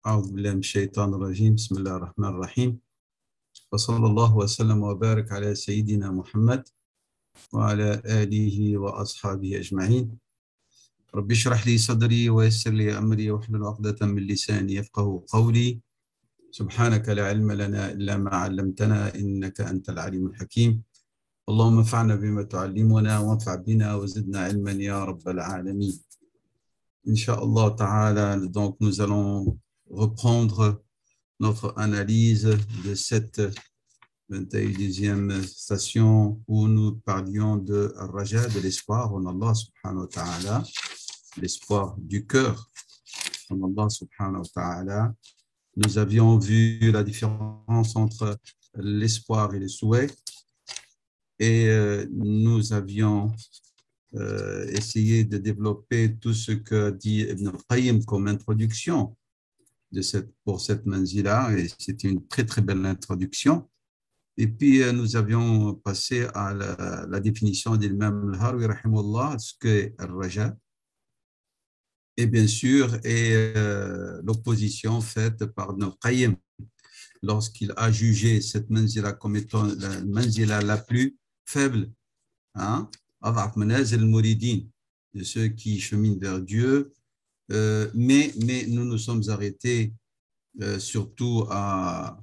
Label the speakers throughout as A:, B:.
A: أعوذ بالله من الشيطان الرجيم بسم الله الرحمن الرحيم وصلى الله وسلم وبارك على سيدنا محمد وعلى آله وأصحابه أجمعين رب اشرح لي صدري ويسر لي أمري واحلل عقدة من لساني يفقه قولي سبحانك لا علم لنا إلا ما علمتنا إنك أنت العليم الحكيم اللهم انفعنا بما تعلمنا وانفع بنا وزدنا علما يا رب العالمين. Inch'Allah Ta'ala, donc nous allons reprendre notre analyse de cette 22e station où nous parlions de Raja, de l'espoir en Allah Subhanahu wa Ta'ala, l'espoir du cœur en Allah Subhanahu wa Ta'ala. Nous avions vu la différence entre l'espoir et le souhait et nous avions essayer de développer tout ce que dit Ibn al-Qayyim comme introduction pour cette manzila, et c'était une très très belle introduction. Et puis nous avions passé à la définition d'Imam al-Harawi rahimahullah, ce qu'est al-Raja, et bien sûr l'opposition faite par Ibn al-Qayyim lorsqu'il a jugé cette manzila comme étant la manzila la plus faible, hein, de ceux qui cheminent vers Dieu, mais nous nous sommes arrêtés surtout à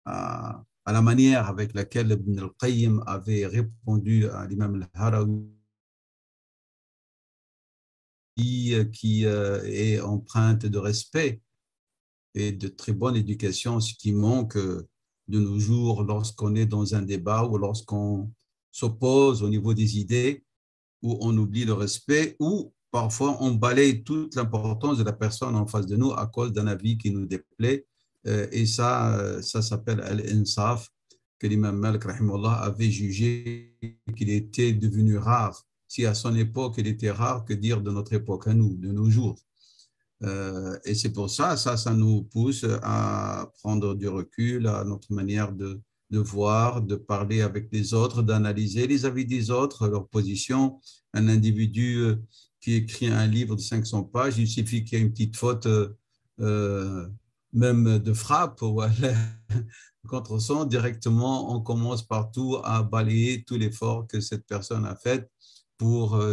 A: la manière avec laquelle Ibn al-Qayyim avait répondu à l'imam al-Harawi, qui est empreinte de respect et de très bonne éducation, ce qui manque de nos jours lorsqu'on est dans un débat ou lorsqu'on s'oppose au niveau des idées, où on oublie le respect, ou parfois on balaye toute l'importance de la personne en face de nous à cause d'un avis qui nous déplaît. Et ça s'appelle al-insaf, que l'imam Malik rahimahullah avait jugé qu'il était devenu rare. Si à son époque il était rare, que dire de notre époque à nous, de nos jours. Et c'est pour ça nous pousse à prendre du recul à notre manière de voir, de parler avec les autres, d'analyser les avis des autres, leur position. Un individu qui écrit un livre de 500 pages, il suffit qu'il y ait une petite faute, même de frappe, ou contre son, directement, on commence partout à balayer tout l'effort que cette personne a fait pour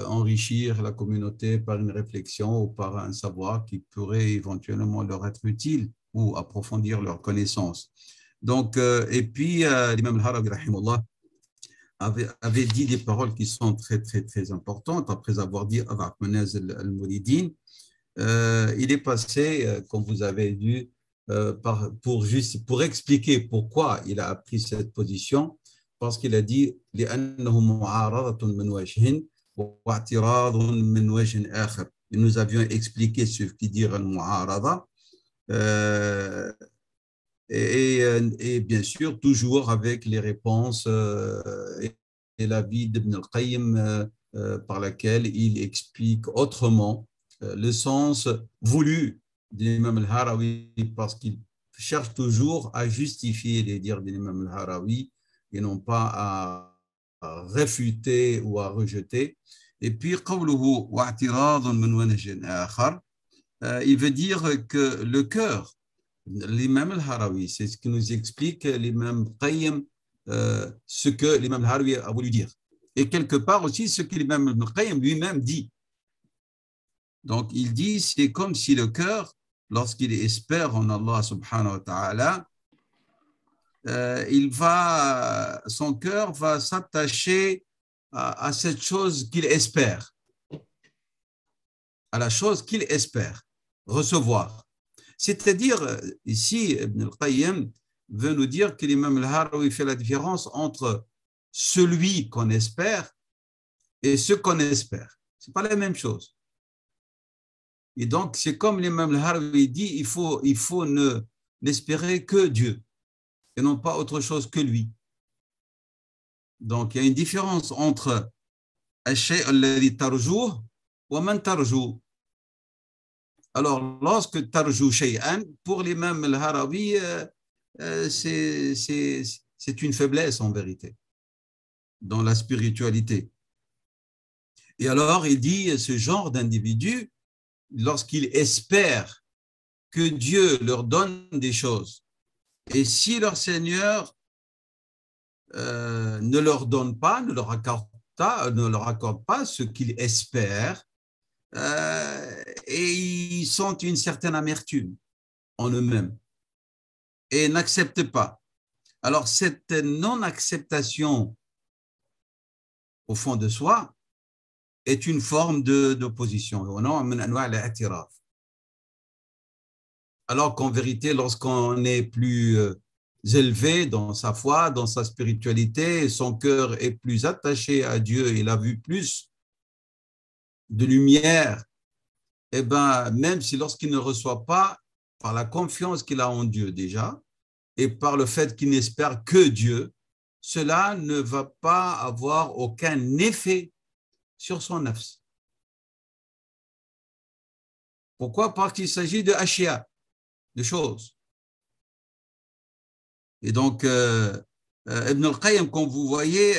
A: enrichir la communauté par une réflexion ou par un savoir qui pourrait éventuellement leur être utile ou approfondir leur connaissance. Donc, et puis, l'imam al-Harawi rahimahullah avait dit des paroles qui sont très, très, très importantes. Après avoir dit Manaz al-Mouridin, il est passé, comme vous avez vu, pour expliquer pourquoi il a pris cette position, parce qu'il a dit لأنه معارضة من وجه واعتراض من وجه آخر. Et nous avions expliqué ce qui dit al-mu'arada. Et bien sûr, toujours avec les réponses et l'avis d'Ibn al-Qayyim par laquelle il explique autrement le sens voulu de l'imam al-Harawi, parce qu'il cherche toujours à justifier les dires de l'imam al-Harawi et non pas à réfuter ou à rejeter. Et puis, قوله واعتراض من وجه آخر, il veut dire que le cœur, l'imam al-Harawi, c'est ce que nous explique l'imam Qayyim, ce que l'imam al-Harawi a voulu dire. Et quelque part aussi ce que l'imam Qayyim lui-même dit. Donc il dit, c'est comme si le cœur, lorsqu'il espère en Allah subhanahu wa ta'ala, son cœur va s'attacher à cette chose qu'il espère, à la chose qu'il espère recevoir. C'est-à-dire, ici, Ibn al-Qayyim veut nous dire que l'imam al-Harawi fait la différence entre celui qu'on espère et ce qu'on espère. Ce n'est pas la même chose. Et donc, c'est comme l'imam al-Harawi dit, il faut n'espérer que Dieu et non pas autre chose que lui. Donc, il y a une différence entre al-shay' alladhi tarjuh wa man tarjuh. Alors, lorsque tarjou shay'an, pour l'imam al-Harawi, c'est une faiblesse en vérité, dans la spiritualité. Et alors, il dit, ce genre d'individu, lorsqu'il espère que Dieu leur donne des choses. Et si leur Seigneur ne leur donne pas, ne leur accorde pas ce qu'ils espèrent, et ils sentent une certaine amertume en eux-mêmes et n'acceptent pas. Alors, cette non-acceptation au fond de soi est une forme d'opposition. Alors qu'en vérité, lorsqu'on est plus élevé dans sa foi, dans sa spiritualité, son cœur est plus attaché à Dieu, il a vu plus de lumière, et ben, même si lorsqu'il ne reçoit pas, par la confiance qu'il a en Dieu déjà, et par le fait qu'il n'espère que Dieu, cela ne va pas avoir aucun effet sur son nafs. Pourquoi? Parce qu'il s'agit de ashia, de choses. Et donc, Ibn al-Qayyim, comme vous voyez,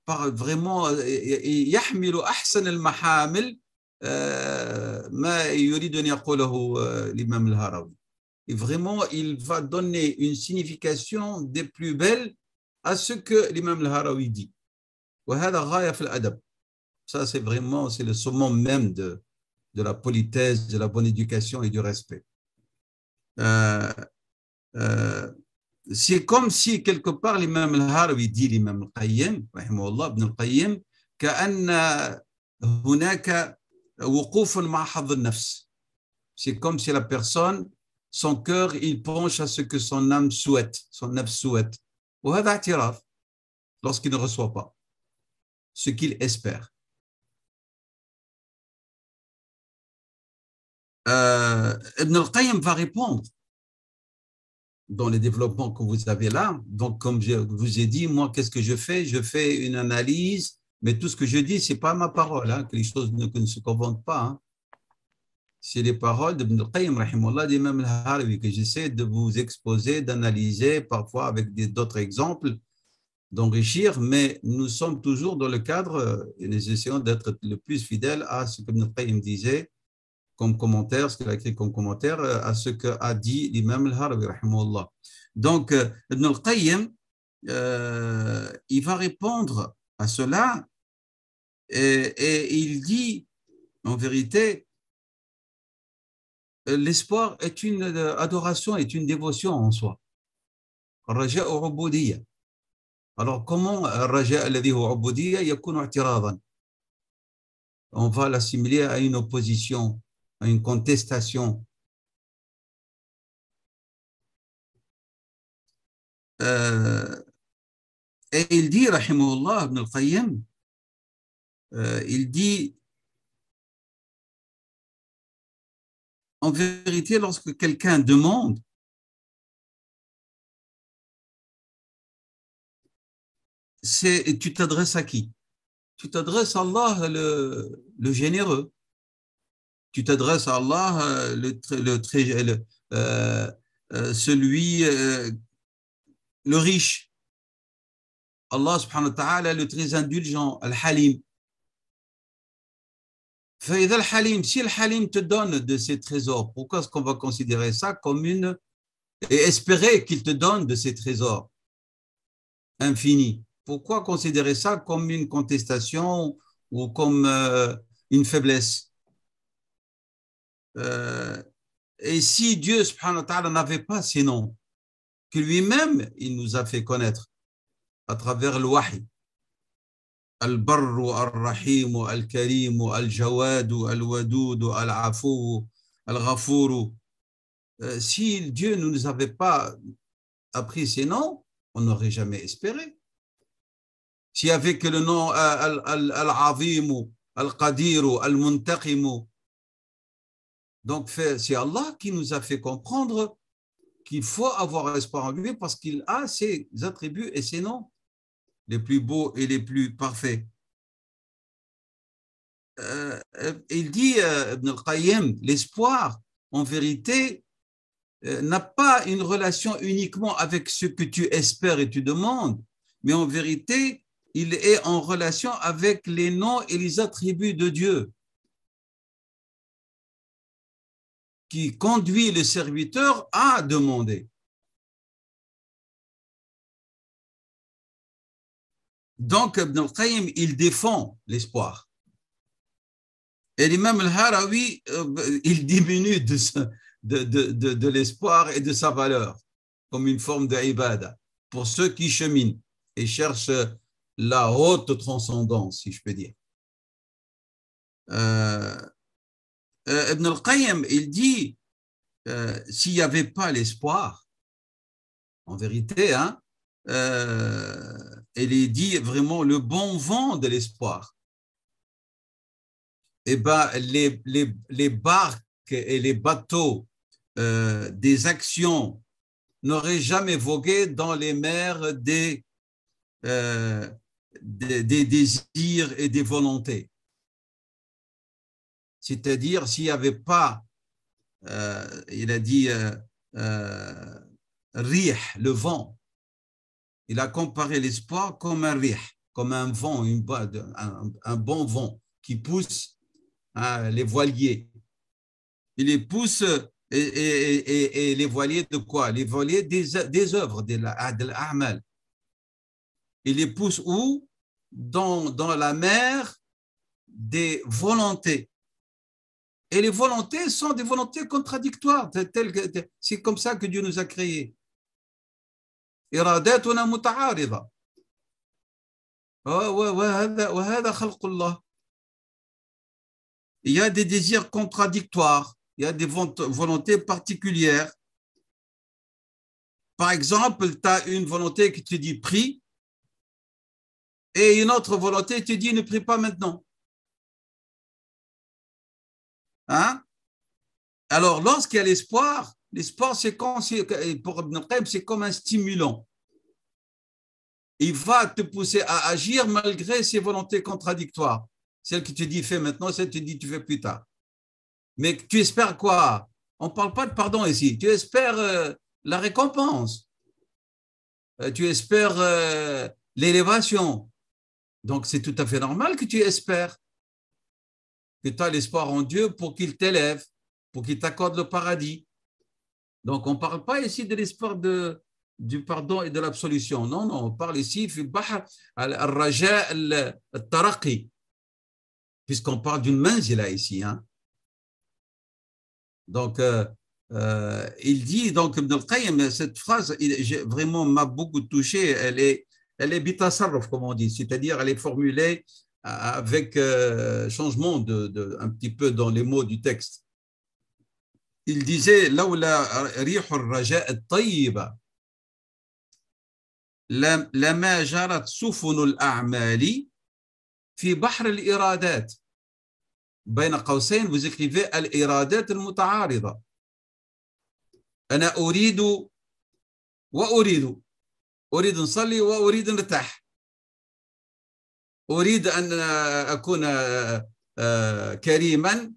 A: par vraiment يحمل أحسن المحامل ما يريد أن يقوله l'imam al-Harawi. Et vraiment, il va donner une signification des plus belles à ce que l'imam al-Harawi dit. وهذا غاية في الأدب. Ça, c'est vraiment, c'est le summum même de la politesse, de la bonne éducation et du respect. C'est comme si quelque part l'imam al-Harawi dit l'imam al-Qayyim, rahimahullah, ibn al-Qayyim, كأن هناك وقوف مع حظ النفس. C'est comme si la personne, son cœur, il penche à ce que son âme souhaite, son nafs souhaite. وهذا اعتراف, lorsqu'il ne reçoit pas ce qu'il espère. Ibn al-Qayyim va répondre dans les développements que vous avez là. Donc, comme je vous ai dit, moi, qu'est-ce que je fais? Je fais une analyse, mais tout ce que je dis, ce n'est pas ma parole, hein, que les choses ne se confondent pas. Hein. C'est les paroles d'Ibn al-Qayyim, rahimahullah, d'Imam al-Harawi, que j'essaie de vous exposer, d'analyser, parfois avec d'autres exemples, d'enrichir, mais nous sommes toujours dans le cadre, et nous essayons d'être le plus fidèles à ce que Ibn al-Qayyim disait, comme commentaire, ce qu'il a écrit comme commentaire à ce qu'a dit l'imam al-Harawi, rahimahullah. Donc, Ibn al-Qayyim, il va répondre à cela et il dit, en vérité, l'espoir est une adoration, est une dévotion en soi. Raja ou ubudiyya. Alors, comment raja alladhi huwa ubudiyya yakunu i'tiradan? On va l'assimiler à une opposition, à une contestation. Et il dit, rahimahullah, Ibn al-Qayyim, il dit, en vérité, lorsque quelqu'un demande, tu t'adresses à qui? Tu t'adresses à Allah, le généreux. Tu t'adresses à Allah, le riche. Allah subhanahu wa ta'ala, le très indulgent, al-Halim. فإذا الحليم, si le Halim te donne de ses trésors, pourquoi est-ce qu'on va considérer ça comme une... et espérer qu'il te donne de ses trésors infinis? Pourquoi considérer ça comme une contestation ou comme une faiblesse? Et si Dieu subhanahu wa ta'ala n'avait pas ces noms, que lui-même, il nous a fait connaître à travers le wahi, Al-Barru, Al-Rahimu, Al-Karimu, Al-Jawadu, Al-Wadudu, Al-Afu, Al-Ghafuru. Si Dieu ne nous avait pas appris ces noms, on n'aurait jamais espéré. S'il n'y avait que le nom Al-Azimu, Al-Qadiru, Al-Muntaqimu, donc c'est Allah qui nous a fait comprendre qu'il faut avoir espoir en lui parce qu'il a ses attributs et ses noms les plus beaux et les plus parfaits. Il dit, Ibn al-Qayyim, l'espoir, en vérité, n'a pas une relation uniquement avec ce que tu espères et tu demandes, mais en vérité, il est en relation avec les noms et les attributs de Dieu qui conduit le serviteur à demander. Donc, Ibn al-Qayyim, il défend l'espoir. Et l'imam al-Harawi, il diminue de l'espoir et de sa valeur comme une forme d'ibada pour ceux qui cheminent et cherchent la haute transcendance, si je peux dire. Ibn al-Qayyim, il dit, s'il n'y avait pas l'espoir, en vérité, hein, il dit vraiment le bon vent de l'espoir. Eh ben, les barques et les bateaux des actions n'auraient jamais vogué dans les mers des désirs et des volontés. C'est-à-dire, s'il n'y avait pas, il a dit, rih, le vent. Il a comparé l'espoir comme un rih, comme un vent, un bon vent qui pousse les voiliers. Il les pousse, et les voiliers de quoi? Les voiliers des œuvres, de l'a'mal. Il les pousse où? Dans la mer des volontés. Et les volontés sont des volontés contradictoires. C'est comme ça que Dieu nous a créés. إراداتنا متعارضة. وهذا خلق الله. Il y a des désirs contradictoires. Il y a des volontés particulières. Par exemple, tu as une volonté qui te dit prie et une autre volonté qui te dit ne prie pas maintenant. Hein? Alors, lorsqu'il y a l'espoir, c'est pour Ibn al-Qayyim, c'est comme un stimulant. Il va te pousser à agir malgré ses volontés contradictoires. Celle qui te dit fais maintenant, celle qui te dit tu fais plus tard. Mais tu espères quoi? On ne parle pas de pardon ici. Tu espères la récompense. Tu espères l'élévation. Donc, c'est tout à fait normal que tu espères. Que tu as l'espoir en Dieu pour qu'il t'élève, pour qu'il t'accorde le paradis. Donc, on ne parle pas ici de l'espoir du pardon et de l'absolution. Non, non, on parle ici du bahr al-raja al-taraqi, puisqu'on parle d'une manzila ici. Hein. Donc, il dit, donc, Ibn al-Qayyim, cette phrase, vraiment m'a beaucoup touché. Elle est bitasarruf, comme on dit, c'est-à-dire elle est formulée avec changement un petit peu dans les mots du texte. Il disait لولا ريح الرجاء الطيبة لما جرت سفن الأعمال في بحر الإرادات. بين قوسين vous écrivez الإرادات المتعارضة. أنا أريد وأريد نصلي وأريد نرتاح. أريد أن أكون كريما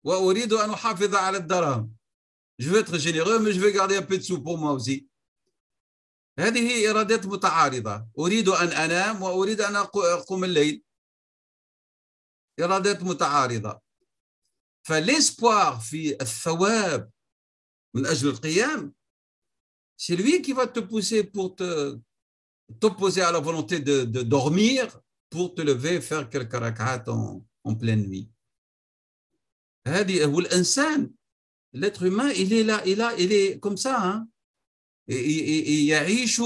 A: وأريد أن أحافظ على الدراهم. Je veux être généreux, mais je veux garder un peu de sous pour moi aussi. هذه إرادات متعارضة. أريد أن أنام وأريد أن أقوم الليل. إرادات متعارضة. فالespoir في الثواب من أجل القيام, c'est lui qui va te pousser pour t'opposer à la volonté de dormir pour te lever et faire quelques rak'at en pleine nuit. هذه هو الإنسان. L'être humain, il est là, il est comme ça. Hein? يعيش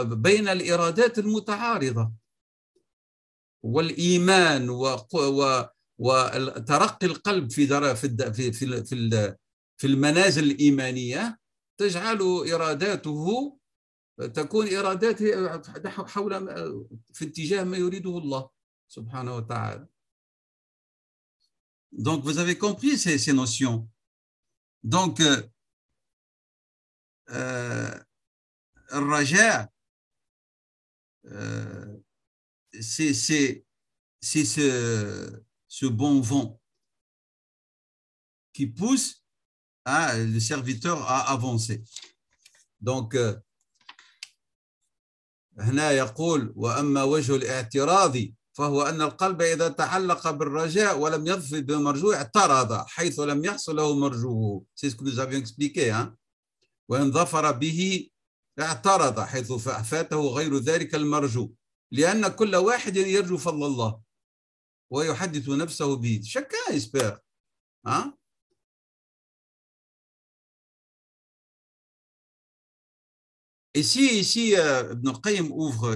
A: بين الإرادات المتعارضة والإيمان وترقي القلب في المنازل الإيمانية تجعل إراداته تكون إرادات حول في اتجاه ما يريده الله سبحانه وتعالى. Donc, vous avez compris ces notions. Donc, Raja, c'est ce bon vent qui pousse le serviteur à avancer. Donc, هنا يقول وأما وجه الاعتراض فهو أن القلب إذا تعلق بالرجاء ولم يظفر بالمرجو اعترض حيث لم يحصل له مرجوه. C'est ce que nous avions expliqué. وإن ظفر به اعترض حيث فاته غير ذلك المرجو لأن كل واحد يرجو فضل الله ويحدث نفسه به. Chacun espère. Et ici Ibn al-Qayyim ouvre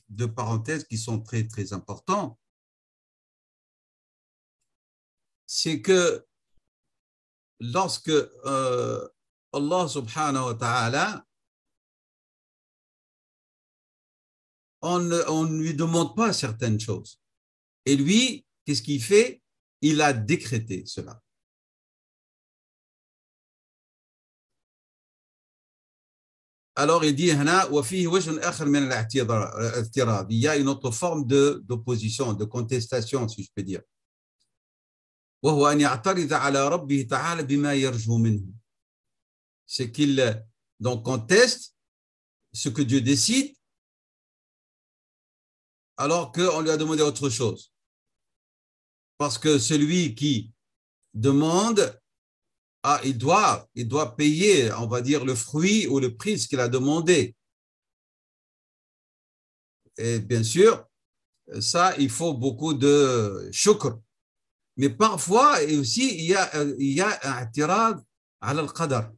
A: deux parenthèses qui sont très, très importantes, c'est que lorsque Allah subhanahu wa ta'ala, on ne lui demande pas certaines choses. Et lui, qu'est-ce qu'il fait? Il a décrété cela. Alors il dit, il y a une autre forme d'opposition, de contestation, si je peux dire. C'est qu'il donc conteste ce que Dieu décide alors qu'on lui a demandé autre chose. Parce que celui qui demande, il doit payer, on va dire, le fruit ou le prix de ce qu'il a demandé. Et bien sûr, ça, il faut beaucoup de shukr. Mais parfois, et aussi, il y a un i'tirad ala al-qadar.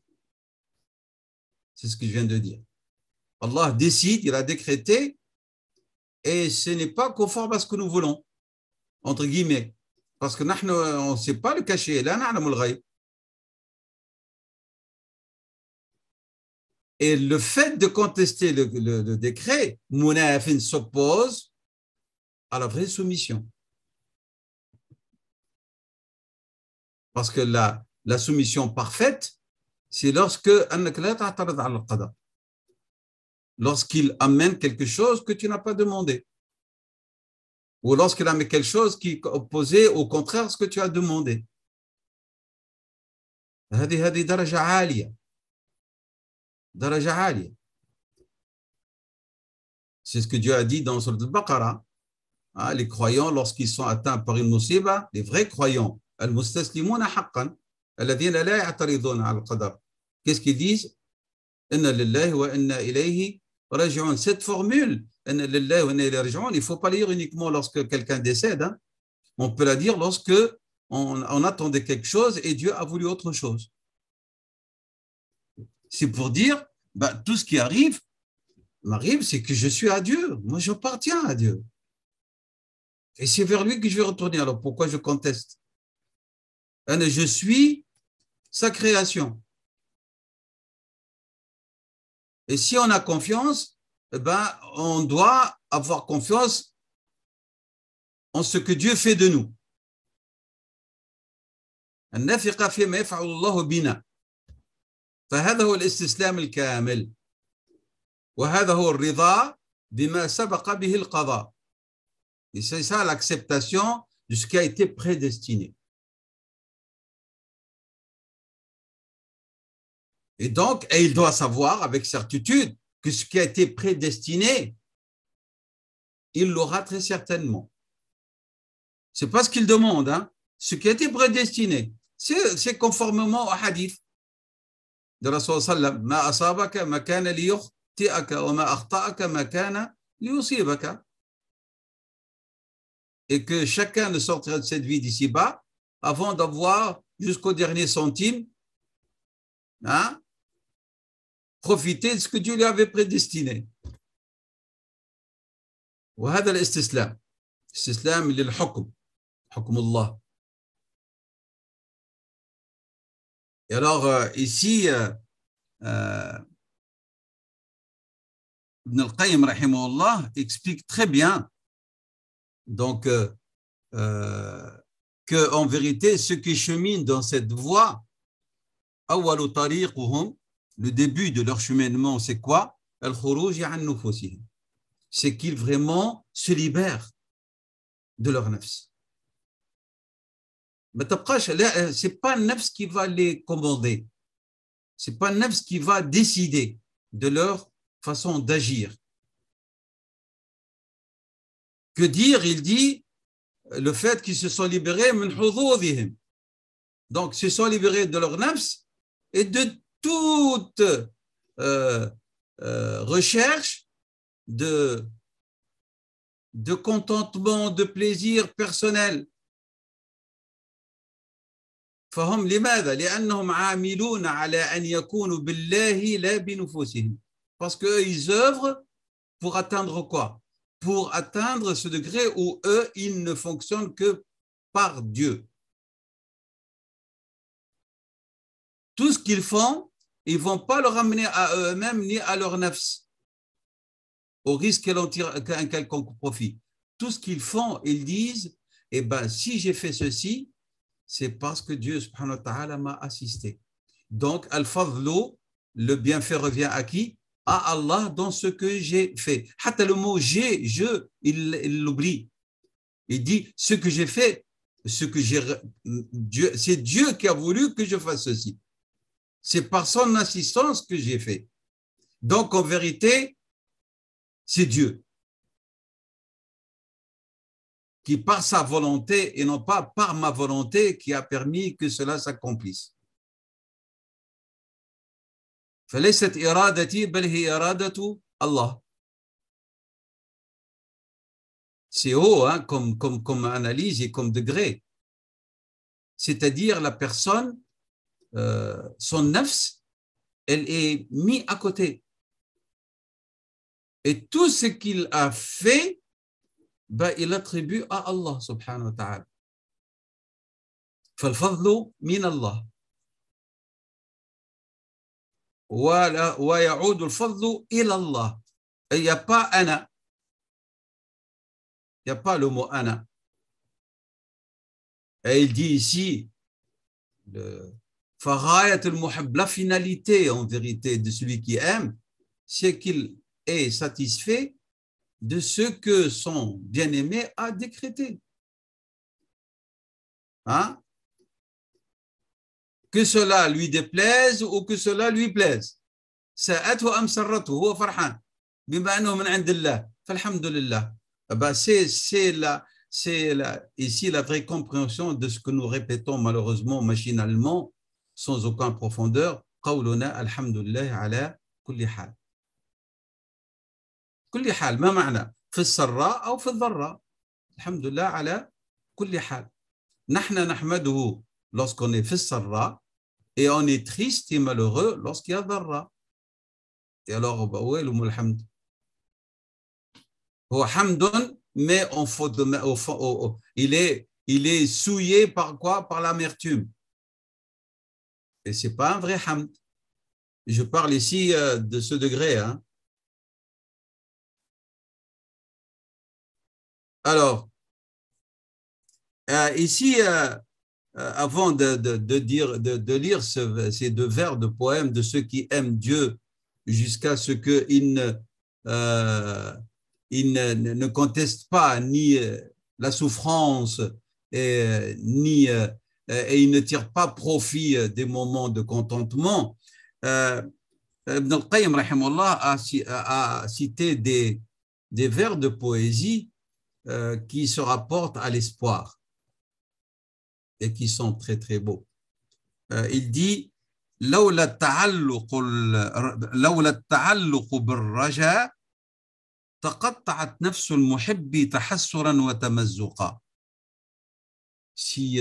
A: C'est ce que je viens de dire. Allah décide, il a décrété, et ce n'est pas conforme à ce que nous voulons, entre guillemets. Parce que nous, on ne sait pas le cacher. Là, na'lamu al-ghayb. Et le fait de contester le décret, munafin s'oppose à la vraie soumission. Parce que la soumission parfaite, c'est lorsqu'il amène quelque chose que tu n'as pas demandé. Ou lorsqu'il amène quelque chose qui est opposé au contraire à ce que tu as demandé. هذه درجة عالية. درجة عالية. C'est ce que Dieu a dit dans Sourate Al-Baqarah. Les croyants, lorsqu'ils sont atteints par une musiba, les vrais croyants, al-mustaslimuna haqqan, alladhina la ya'tariduna ala al-qadar. Qu'est-ce qu'ils disent? Inna lillahi wa inna ilayhi raji'un. Cette formule, inna lillahi wa inna ilayhi raji'un, il ne faut pas la dire uniquement lorsque quelqu'un décède. On peut la dire lorsque on attendait quelque chose et Dieu a voulu autre chose. C'est pour dire, tout ce qui m'arrive, c'est que je suis à Dieu. Moi, j'appartiens à Dieu. Et c'est vers lui que je vais retourner. Alors, pourquoi je conteste? Je suis sa création. Et si on a confiance, on doit avoir confiance en ce que Dieu fait de nous. النفق فيما يفعل الله بنا. فهذا هو الاستسلام الكامل. وهذا هو الرضا بما سبق به القضاء. Et c'est ça l'acceptation de ce qui a été prédestiné. Et donc, il doit savoir avec certitude que ce qui a été prédestiné, il l'aura très certainement. Ce n'est pas ce qu'il demande, ce qui a été prédestiné. C'est conformément au hadith de Rasul sallam. Ma asabaka ma kana liyukhti'aka wa ma akhta'aka ma kana liyusibaka. Et que chacun ne sortira de cette vie d'ici-bas avant d'avoir jusqu'au dernier centime profité de ce que Dieu lui avait prédestiné. وهذا الاستسلام استسلام للحكم حكم الله. Et alors ici Ibn al-Qayyim rahimahullah explique très bien donc que en vérité ceux qui cheminent dans cette voie, awwalu tariquhum, le début de leur cheminement, c'est quoi? Al-khuruj an nufusihim. C'est qu'ils vraiment se libèrent de leur nafs. Ce n'est pas le nafs qui va les commander. Ce n'est pas le nafs qui va décider de leur façon d'agir. Que dire? Il dit le fait qu'ils se sont libérés min hududihim. Donc, se sont libérés de leur nafs et de toute recherche de contentement, de plaisir personnel. فهم لماذا؟ لأنهم عاملون على أن يكونوا بالله لا بنفوسهم. Parce qu'ils œuvrent pour atteindre quoi? Pour atteindre ce degré où eux, ils ne fonctionnent que par Dieu. Tout ce qu'ils font, ils ne vont pas le ramener à eux-mêmes ni à leur nafs, au risque qu'elle en tire un quelconque profit. Tout ce qu'ils font, ils disent, eh ben, si j'ai fait ceci, c'est parce que Dieu subhanahu wa ta'ala m'a assisté. Donc, al-fadlu, le bienfait revient à qui? À Allah dans ce que j'ai fait. Hatta le mot j'ai, je, il l'oublie. Il dit ce que j'ai fait, c'est Dieu qui a voulu que je fasse ceci. C'est par son assistance que j'ai fait. Donc, en vérité, c'est Dieu qui, par sa volonté et non pas par ma volonté, qui a permis que cela s'accomplisse. فليست إرادتي بل هي إرادة الله. C'est haut hein, comme analyse et comme degré. C'est-à-dire la personne, son nafs, elle est mise à côté. Et tout ce qu'il a fait, ben, il attribue à Allah subhanahu wa ta'ala. فالفضل من الله. ويعود الفضل إلى الله. Il n'y a pas ana. Il n'y a pas le mot ana. Et il dit ici, la finalité en vérité de celui qui aime, c'est qu'il est satisfait de ce que son bien-aimé a décrété. Hein? Que cela lui déplaise ou que cela lui plaise. ساءته أم سرته هو فرحان بما أنه من عند الله فالحمد لله. C'est ici la vraie compréhension de ce que nous répétons malheureusement machinalement sans aucune profondeur. قولنا الحمد لله على كل حال. كل حال ما معنى؟ في السراء أو في الضراء. الحمد لله على كل حال. نحن نحمده lorsqu'on est في السراء et on est triste et malheureux lorsqu'il y a ضراء. Et alors, où est le mot hamd? Mais il est souillé par quoi? Par l'amertume. Et ce n'est pas un vrai hamd. Je parle ici de ce degré. Hein. Alors, ici, avant de lire ces deux vers de poème de ceux qui aiment Dieu jusqu'à ce qu'ils ne contestent pas ni la souffrance et ils ne tirent pas profit des moments de contentement. Ibn al-Qayyim rahimahullah a cité des vers de poésie qui se rapportent à l'espoir et qui sont très très beaux. Il dit لولا التعلق بالرجاء تقطعت نفس المحب تحسرا وتمزقا. Si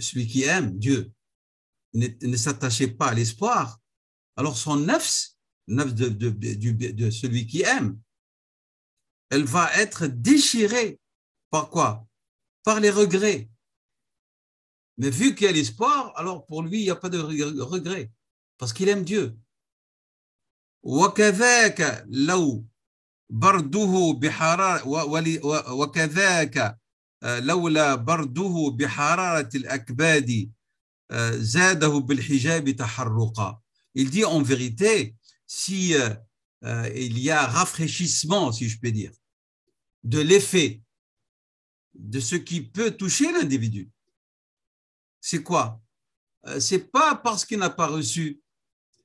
A: celui qui aime Dieu ne s'attachait pas à l'espoir, alors son nafs de celui qui aime, elle va être déchirée par quoi? Par les regrets. Mais vu qu'il y a l'espoir, alors pour lui, il n'y a pas de regret, parce qu'il aime Dieu. وكذاك لو برده بحرارة وكذاك لولا برده بحرارة الأكباد زاده بالحجاب تحرقا. Il dit en vérité, si il y a rafraîchissement, si je peux dire, de l'effet de ce qui peut toucher l'individu, c'est quoi? C'est pas parce qu'il n'a pas reçu,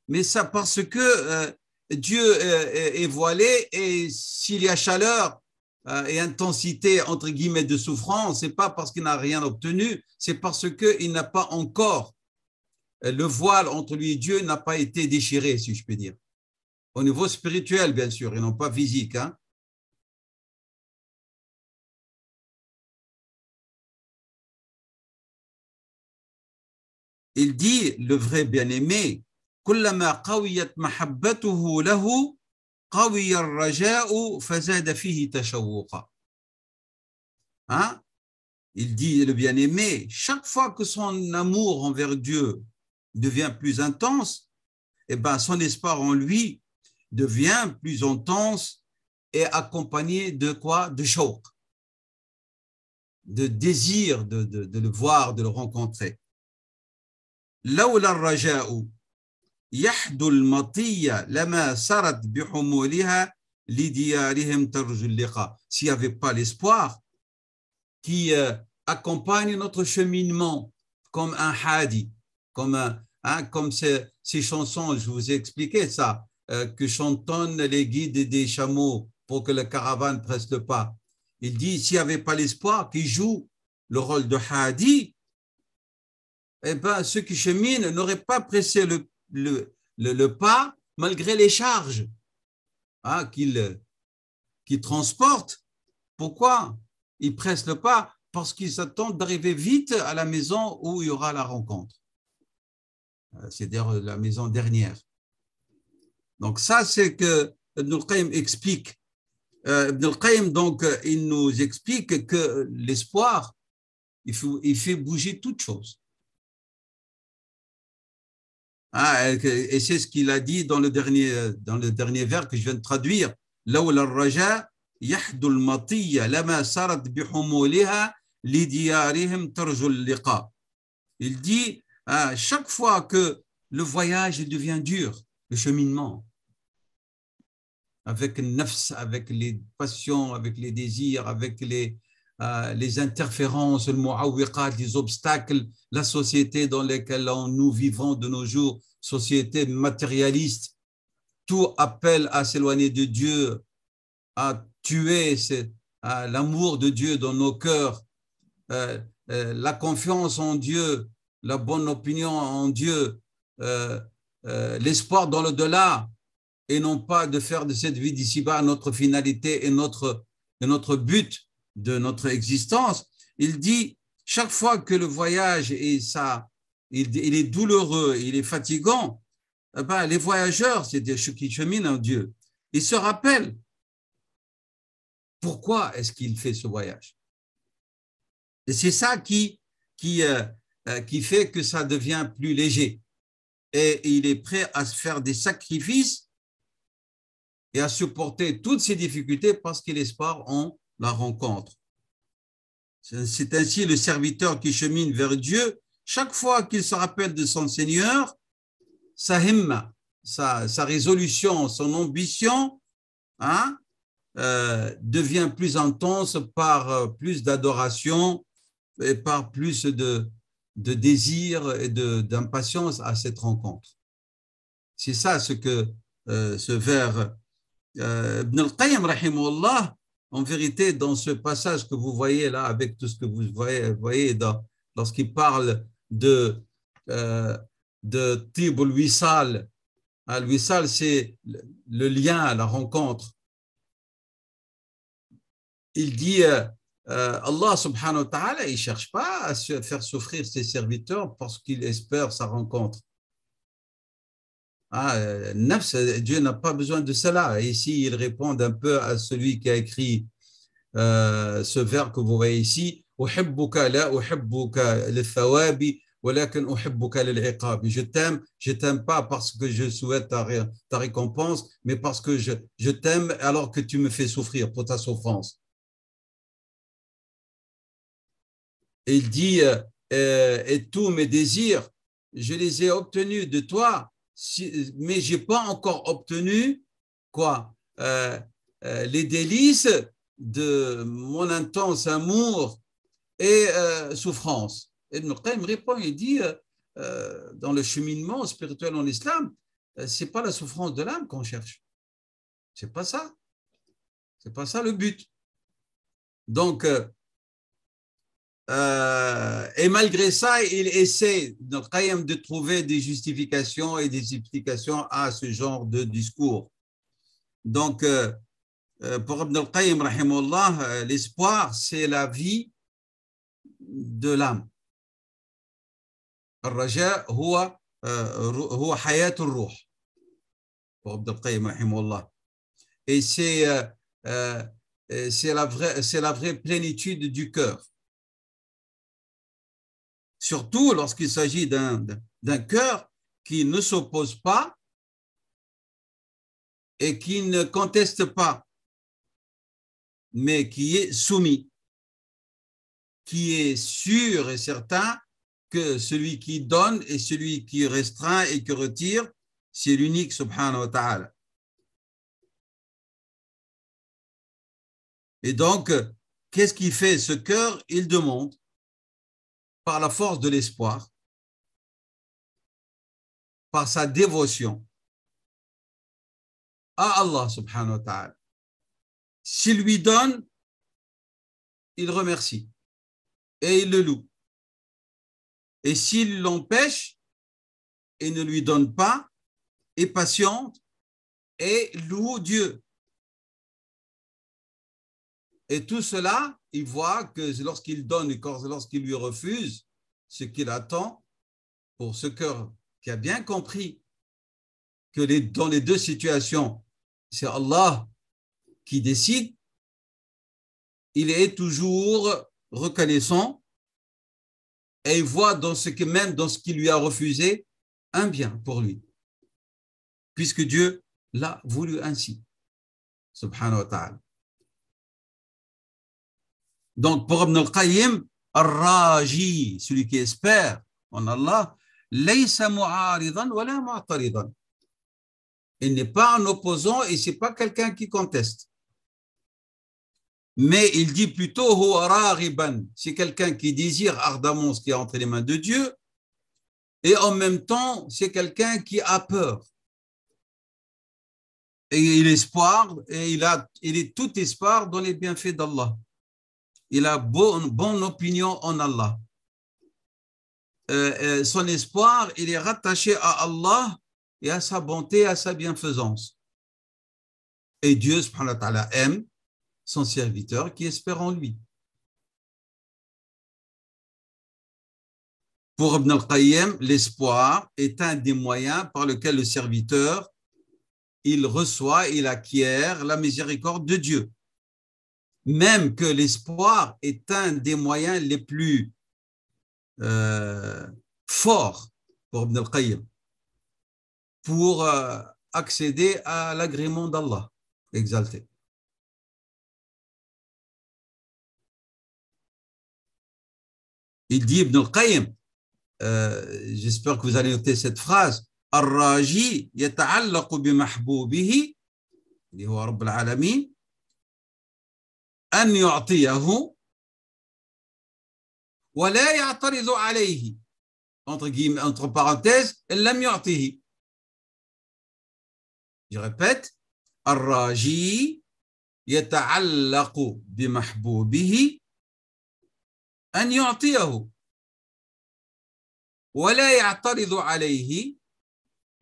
A: mais ça parce que Dieu est voilé et s'il y a chaleur, et intensité, entre guillemets, de souffrance, ce n'est pas parce qu'il n'a rien obtenu, c'est parce qu'il n'a pas encore, le voile entre lui et Dieu n'a pas été déchiré, si je peux dire. Au niveau spirituel, bien sûr, et non pas physique. Hein. Il dit, le vrai bien-aimé, كلما قويت محبته له قوي الرجاء فزاد فيه تشوقا. Hein? Il dit, le bien-aimé, chaque fois que son amour envers Dieu devient plus intense, eh ben, son espoir en lui devient plus intense et accompagné de quoi? De shawq, de désir de le voir, de le rencontrer. لولا الرجاء يحدو المطية لما سرت بحمولها لديارهم ترجو اللقاء. S'il n'y avait pas l'espoir qui accompagne notre cheminement comme un hadi, comme ces chansons, je vous ai expliqué ça, que chantonnent les guides des chameaux pour que la caravane presse le pas. Il dit, s'il n'y avait pas l'espoir qui joue le rôle de hadi, eh ben, ceux qui cheminent n'auraient pas pressé le pas malgré les charges qu'ils transportent. Pourquoi ils pressent le pas? Parce qu'ils attendent d'arriver vite à la maison où il y aura la rencontre. C'est-à-dire la maison dernière. Donc ça, c'est que Ibn al-Qayyim explique. Ibn al-Qayyim, donc, il nous explique que l'espoir, il fait bouger toute chose. Et c'est ce qu'il a dit dans le dernier vers que je viens de traduire. لولا الرجاء يحدو المطية لما سرت بحمولها لديارهم ترجو اللقاء. Il dit, chaque fois que le voyage devient dur, le cheminement, avec le nafs, avec les passions, avec les désirs, avec les interférences, le mu'awwiqat, les obstacles, la société dans laquelle nous vivons de nos jours, société matérialiste, tout appelle à s'éloigner de Dieu, à tuer l'amour de Dieu dans nos cœurs, la confiance en Dieu, la bonne opinion en Dieu, l'espoir dans l'au-delà, et non pas de faire de cette vie d'ici-bas notre finalité et notre but de notre existence. Il dit, chaque fois que le voyage il est douloureux, il est fatigant, eh ben, les voyageurs, c'est-à-dire ceux qui cheminent en Dieu, ils se rappellent pourquoi est-ce qu'il fait ce voyage. Et c'est ça qui fait que ça devient plus léger. Et il est prêt à se faire des sacrifices et à supporter toutes ces difficultés parce qu'il espère en la rencontre. C'est ainsi le serviteur qui chemine vers Dieu, chaque fois qu'il se rappelle de son Seigneur, sa himma, sa résolution, son ambition, devient plus intense par plus d'adoration et par plus de désir et d'impatience à cette rencontre. C'est ça ce que ce vers Ibn al-Qayyim, rahimahullah, en vérité, dans ce passage que vous voyez là, avec tout ce que vous voyez lorsqu'il parle de Tib al-Wisal. Al-Wisal, c'est le lien, la rencontre. Il dit, Allah subhanahu wa ta'ala, il ne cherche pas à faire souffrir ses serviteurs parce qu'il espère sa rencontre. Nafs, Dieu n'a pas besoin de cela. Et ici, il répond un peu à celui qui a écrit ce vers que vous voyez ici. Je t'aime pas parce que je souhaite ta récompense, mais parce que je t'aime alors que tu me fais souffrir pour ta souffrance. Et il dit, et tous mes désirs, je les ai obtenus de toi, mais je n'ai pas encore obtenu quoi les délices de mon intense amour et souffrance. Et Ibn al-Qayyim répond, il dit, dans le cheminement spirituel en islam, ce n'est pas la souffrance de l'âme qu'on cherche. Ce n'est pas ça. Ce n'est pas ça le but. Donc, et malgré ça, il essaie de trouver des justifications et des explications à ce genre de discours. Donc, pour Ibn al-Qayyim, rahimahullah, l'espoir, c'est la vie de l'âme. Al-Raja, huwa hayat al-ruh. Pour Ibn al-Qayyim, rahimahullah. Et c'est la vraie plénitude du cœur. Surtout lorsqu'il s'agit d'un cœur qui ne s'oppose pas et qui ne conteste pas, mais qui est soumis, qui est sûr et certain que celui qui donne et celui qui restreint et qui retire, c'est l'unique subhanahu wa ta'ala. Et donc, qu'est-ce qui fait ce cœur? Il demande, par la force de l'espoir, par sa dévotion à Allah subhanahu wa ta'ala. S'il lui donne, il remercie et il le loue. Et s'il l'empêche et ne lui donne pas, est patiente et loue Dieu. Et tout cela, il voit que lorsqu'il donne et lorsqu'il lui refuse, ce qu'il attend pour ce cœur qui a bien compris que dans les deux situations, c'est Allah qui décide, il est toujours reconnaissant et il voit même dans ce qu'il lui a refusé un bien pour lui, puisque Dieu l'a voulu ainsi, subhanahu wa ta'ala. Donc, pour Ibn al-Qayyim, Ar-Raji, celui qui espère en Allah, laysa mu'aridan wa la mu'taridan. Il n'est pas un opposant et ce n'est pas quelqu'un qui conteste. Mais il dit plutôt huwa raghiban, c'est quelqu'un qui désire ardemment ce qui est entre les mains de Dieu et en même temps, c'est quelqu'un qui a peur. Et il est tout espoir dans les bienfaits d'Allah. Il a bonne opinion en Allah. Son espoir, il est rattaché à Allah et à sa bonté, à sa bienfaisance. Et Dieu, subhanahu wa ta'ala, aime son serviteur qui espère en lui. Pour Ibn al-Qayyim, l'espoir est un des moyens par lequel le serviteur, il reçoit, il acquiert la miséricorde de Dieu. Même que l'espoir est un des moyens les plus forts pour Ibn al-Qayyim pour accéder à l'agrément d'Allah exalté. Il dit Ibn al-Qayyim, j'espère que vous allez noter cette phrase, Ar-Raji yata'allaqu bi mahboubihi, li huwa Rabb al-alamin, أن يعطيه ولا يعترض عليه entre parenthèses إن لم يعطيه. Je répète, الراجي يتعلق بمحبوبه أن يعطيه ولا يعترض عليه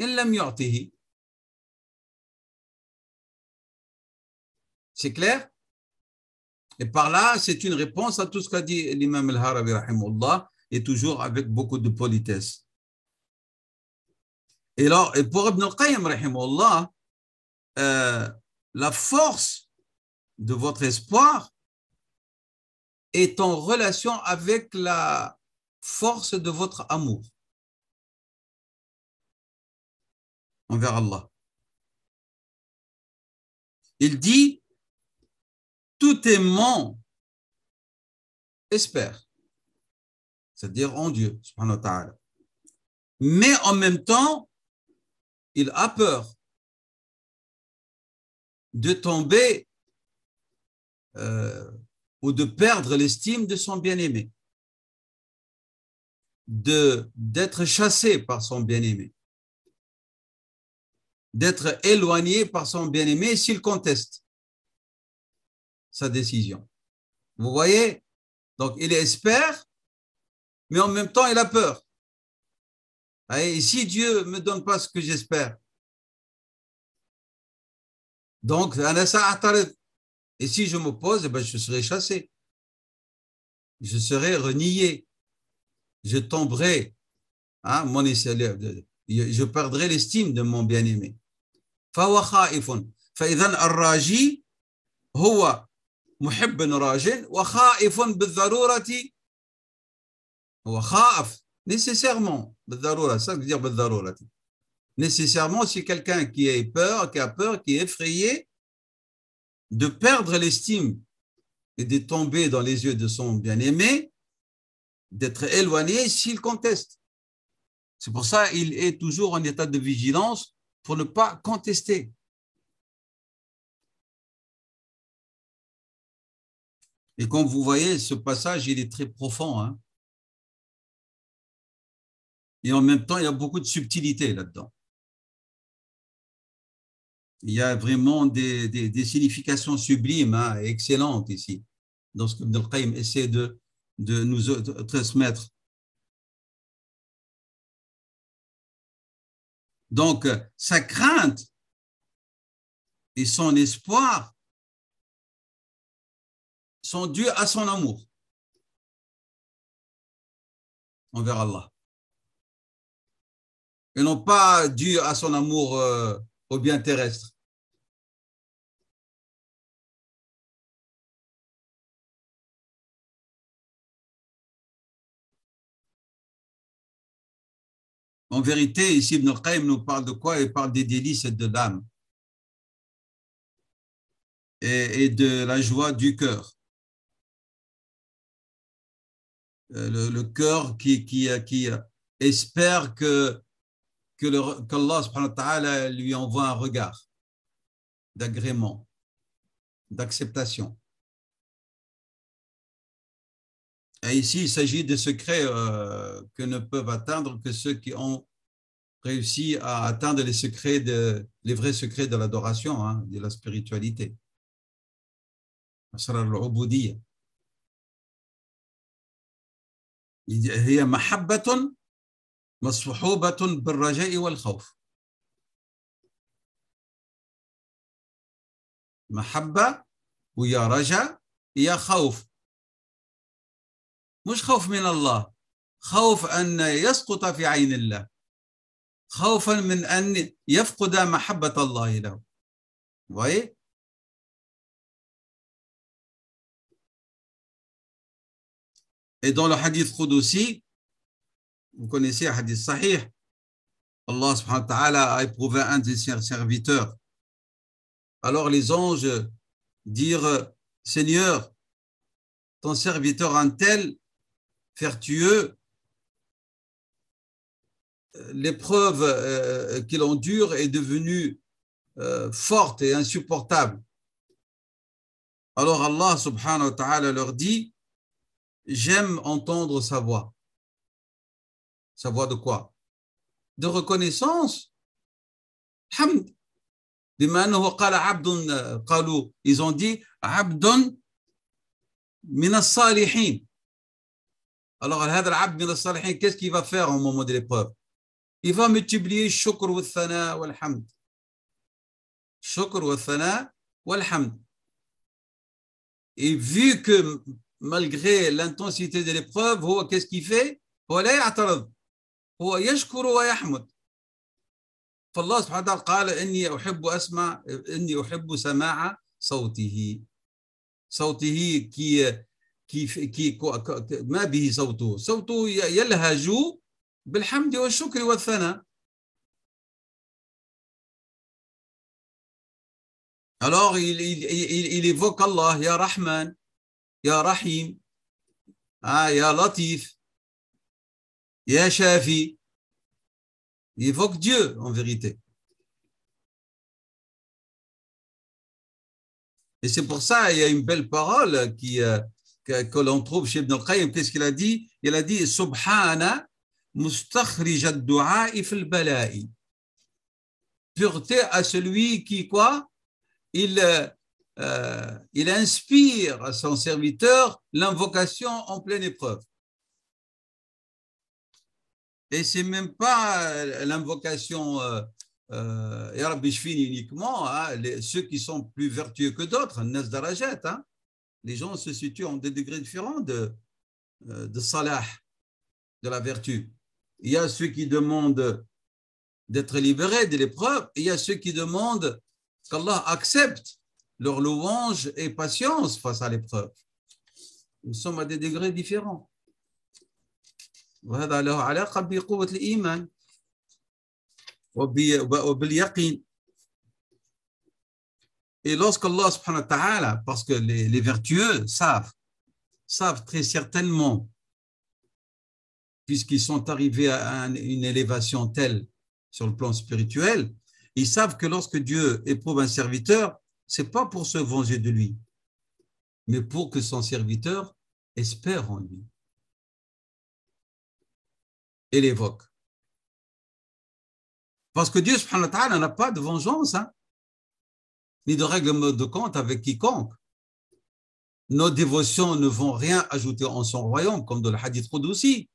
A: إن لم يعطيه. C'est clair? Et par là, c'est une réponse à tout ce qu'a dit l'imam al-Harawi, rahimahullah, et toujours avec beaucoup de politesse. Et pour Ibn al-Qayyim, rahimahullah, la force de votre espoir est en relation avec la force de votre amour envers Allah. Il dit, tout aimant espère, c'est-à-dire en Dieu, subhanahu wa ta'ala. Mais en même temps, il a peur de tomber ou de perdre l'estime de son bien-aimé, d'être chassé par son bien-aimé, d'être éloigné par son bien-aimé s'il conteste sa décision. Vous voyez? Donc, il espère, mais en même temps, il a peur. Et si Dieu ne me donne pas ce que j'espère, donc, et si je m'oppose, eh ben, je serai chassé. Je serai renié. Je tomberai. Hein, je perdrai l'estime de mon bien-aimé. فهو خائف فإذا الراجي هو محب راج وخائف بالضرورة هو خائف nécessairement بالضرورة ça veut dire بالضرورة nécessairement c'est quelqu'un qui a peur qui est effrayé de perdre l'estime et de tomber dans les yeux de son bien-aimé, d'être éloigné s'il conteste. C'est pour ça qu'il est toujours en état de vigilance pour ne pas contester. Et comme vous voyez, ce passage, il est très profond. Hein? Et en même temps, il y a beaucoup de subtilité là-dedans. Il y a vraiment des significations sublimes, hein, et excellentes ici, dans ce que Ibn al-Qayyim essaie de nous transmettre. Donc, sa crainte et son espoir sont dus à son amour envers Allah. Et non pas dus à son amour au bien terrestre. En vérité, ici, Ibn al-Qayyim nous parle de quoi? Il parle des délices de l'âme et de la joie du cœur. Le cœur qui espère qu'Allah subhanahu wa ta'ala lui envoie un regard d'agrément, d'acceptation. Et ici, il s'agit de secrets que ne peuvent atteindre que ceux qui ont réussi à atteindre les vrais secrets de l'adoration, hein, de la spiritualité. أسرار العبودية. هي محبة مصحوبة بالرجاء والخوف. محبة ويا رجاء يا خوف. مش خوف من الله، خوف أن يسقط في عين الله، خوفا من أن يفقد محبة الله له. Vous voyez? Et dans le hadith Qudusi, vous connaissez le hadith sahih, Allah subhanahu wa ta'ala a éprouvé un de ses serviteurs. Alors les anges dirent, Seigneur, ton serviteur un tel vertueux, l'épreuve qu'il endure est devenue forte et insupportable. Alors Allah subhanahu wa ta'ala leur dit, j'aime entendre sa voix. Sa voix de quoi? De reconnaissance. Hamd. Ils ont dit Abdun min as-salihin. Alors, qu'est-ce qu'il va faire au moment de l'épreuve? Il va multiplier shukr wa thana wal hamd. Shukr wa thana wal hamd. Et vu que malgré l'intensité de l'épreuve, qu'est-ce qu'il fait? ولا يعترض هو يشكر ويحمد. فالله سبحانه وتعالى قال إني أحب سماع صوته كي ما به صوته يلهج بالحمد والشكر والثناء. Alors il évoque Allah, Ya Rahman, Ya Rahim, Ya Latif, Ya Shafi. Il évoque Dieu en vérité. Et c'est pour ça il y a une belle parole que l'on trouve chez Ibn al-Qayyim. Qu'est-ce qu'il a dit? Il a dit Subhana mustakhrij ad-du'a fi al-bala'i. Pureté à celui qui quoi? Il il inspire à son serviteur l'invocation en pleine épreuve. Et ce n'est même pas l'invocation Ya Rabbi Shfini uniquement, hein, ceux qui sont plus vertueux que d'autres, Nas Darajat, hein, les gens se situent en des degrés différents de salah, de la vertu. Il y a ceux qui demandent d'être libérés de l'épreuve, et il y a ceux qui demandent qu'Allah accepte leur louange et patience face à l'épreuve. Nous sommes à des degrés différents. وهذا له علاقة بقوة الإيمان وباليقين. Et lorsqu'Allah subhanahu wa ta'ala, parce que les vertueux savent très certainement, puisqu'ils sont arrivés à une élévation telle sur le plan spirituel, ils savent que lorsque Dieu éprouve un serviteur, ce n'est pas pour se venger de lui, mais pour que son serviteur espère en lui et l'évoque. Parce que Dieu subhanahu wa ta'ala n'a pas de vengeance, hein, ni de règlement de compte avec quiconque. Nos dévotions ne vont rien ajouter en son royaume, comme dans le hadith Qudsi.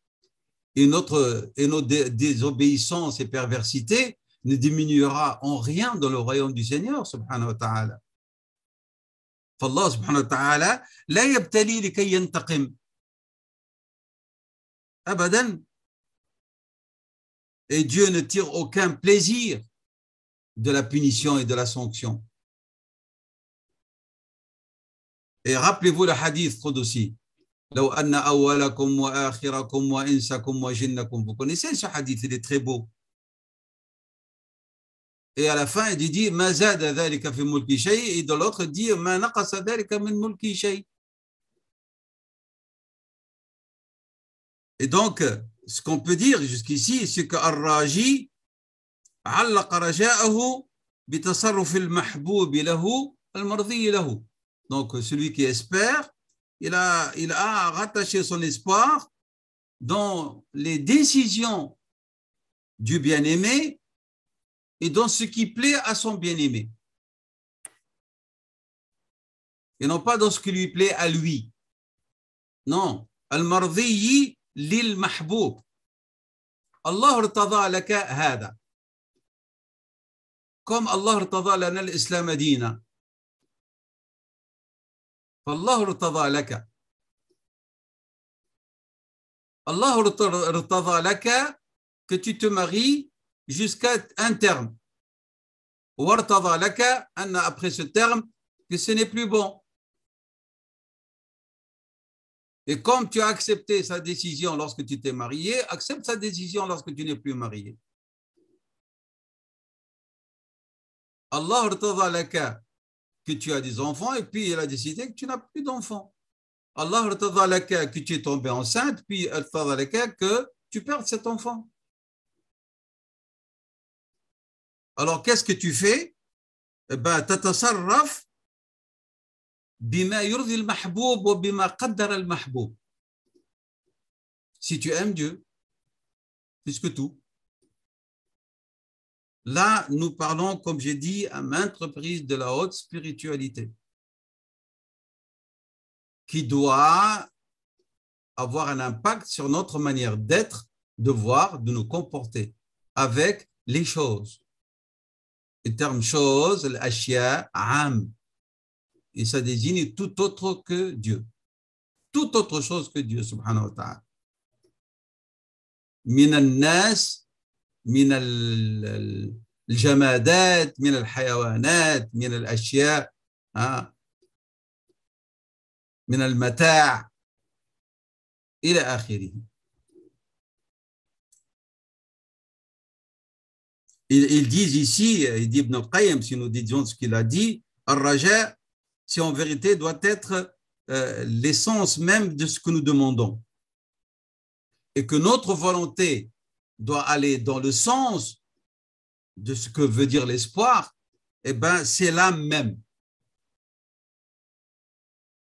A: Et nos désobéissances et perversités ne diminuera en rien dans le royaume du Seigneur, subhanahu wa ta'ala. فالله سبحانه وتعالى لا يبتلي لكي ينتقم أبدا. Et Dieu ne tire aucun plaisir de la punition et de la sanction. Et rappelez-vous le hadith Qudsi. لو أن أولكم وآخركم وإنسكم وجنكم. Vous connaissez ce hadith, il est très beau. Et à la fin, il dit ما زاد ذلك في ملكي شيء. Et dans l'autre, il dit ما نقص ذلك من ملكي شيء. Et donc, ce qu'on peut dire jusqu'ici, c'est que Ar-Raji علق رجاءه بتصرف المحبوب له المرضي له. Donc, celui qui espère, il a rattaché son espoir dans les décisions du bien-aimé et dans ce qui plaît à son bien-aimé. Et non pas dans ce qui lui plaît à lui. Non. Al-Mardiyi lil-Mahboub. Allah irtada laka hada. Comme Allah irtada lana l'islam dina. فالله ارتضى لك. Allah ارتضى لك que tu te maries jusqu'à un terme. وارتضى لك أن après ce terme que ce n'est plus bon. Et comme tu as accepté sa décision lorsque tu t'es marié, accepte sa décision lorsque tu n'es plus marié. Allah ارتضى لك que tu as des enfants et puis il a décidé que tu n'as plus d'enfants. Allah irtada laka que tu es tombé enceinte, puis irtada laka que tu perds cet enfant. Alors qu'est-ce que tu fais? Eh bien, tatasarraf bima yurdi al-mahboub wa bima qaddara al-mahboub. Si tu aimes Dieu, plus que tout. Là, nous parlons, comme j'ai dit, à maintes reprises de la haute spiritualité qui doit avoir un impact sur notre manière d'être, de voir, de nous comporter avec les choses. Le terme chose, l'ashya, am, et ça désigne tout autre que Dieu. Toute autre chose que Dieu, subhanahu wa ta'ala. Min al-nas, من الجمادات من الحيوانات من الأشياء من المتاع إلى آخره. Ils disent ici, il dit Ibn al-Qayyim, si nous disions ce qu'il a dit, Ar-Raja, si en vérité doit être l'essence même de ce que nous demandons. Et que notre volonté doit aller dans le sens de ce que veut dire l'espoir, eh bien, c'est l'âme même.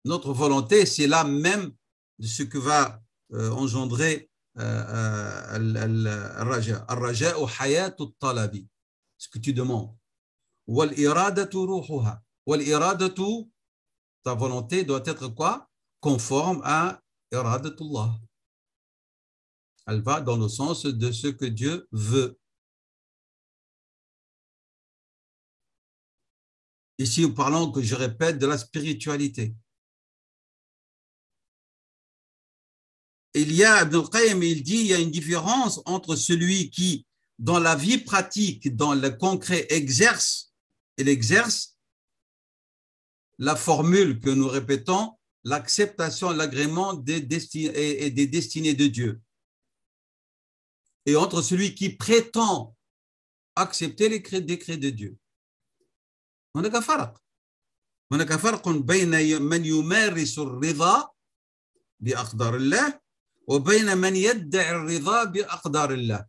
A: Notre volonté, c'est l'âme même de ce que va engendrer al-raja. Al-raja ou hayatu talabi, ce que tu demandes. Wal iradatu ruhuha. وَالْإِرَادَةُ, ta volonté doit être quoi? Conforme à iradatullah. Elle va dans le sens de ce que Dieu veut. Ici, nous parlons, que je répète, de la spiritualité. Il y a, Ibn al-Qayyim, il dit, il y a une différence entre celui qui, dans la vie pratique, dans le concret, exerce, il exerce la formule que nous répétons, l'acceptation, l'agrément des destinées de Dieu. Et entre celui qui prétend accepter les décrets de Dieu. هناك فرق. هناك فرق بين من يمارس الرضا بأقدار الله وبين من يدعي الرضا بأقدار الله.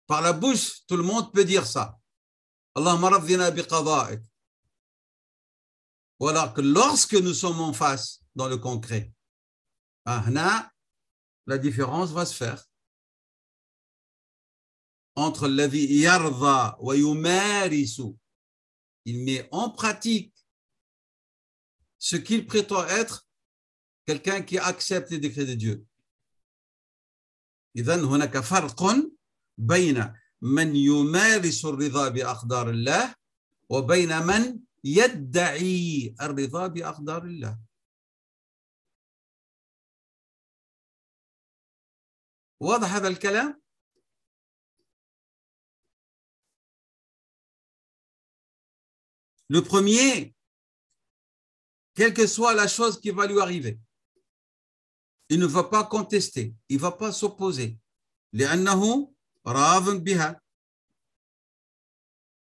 A: Par la bouche, tout le monde peut dire ça. Allahumma raddina biqada'ik. Voilà que lorsque nous sommes en face dans le concret, la différence va se faire entre الذي يرضى ويمارس, il met en pratique ce qu'il prétend être, quelqu'un qui accepte les décrets de Dieu. إذن هناك فرق بين من يمارس الرضا بأقدار الله وبين من يدعي الرضا بأقدار الله. واضح هذا الكلام؟ Le premier, quelle que soit la chose qui va lui arriver, il ne va pas contester, il ne va pas s'opposer. لأنه راض بها.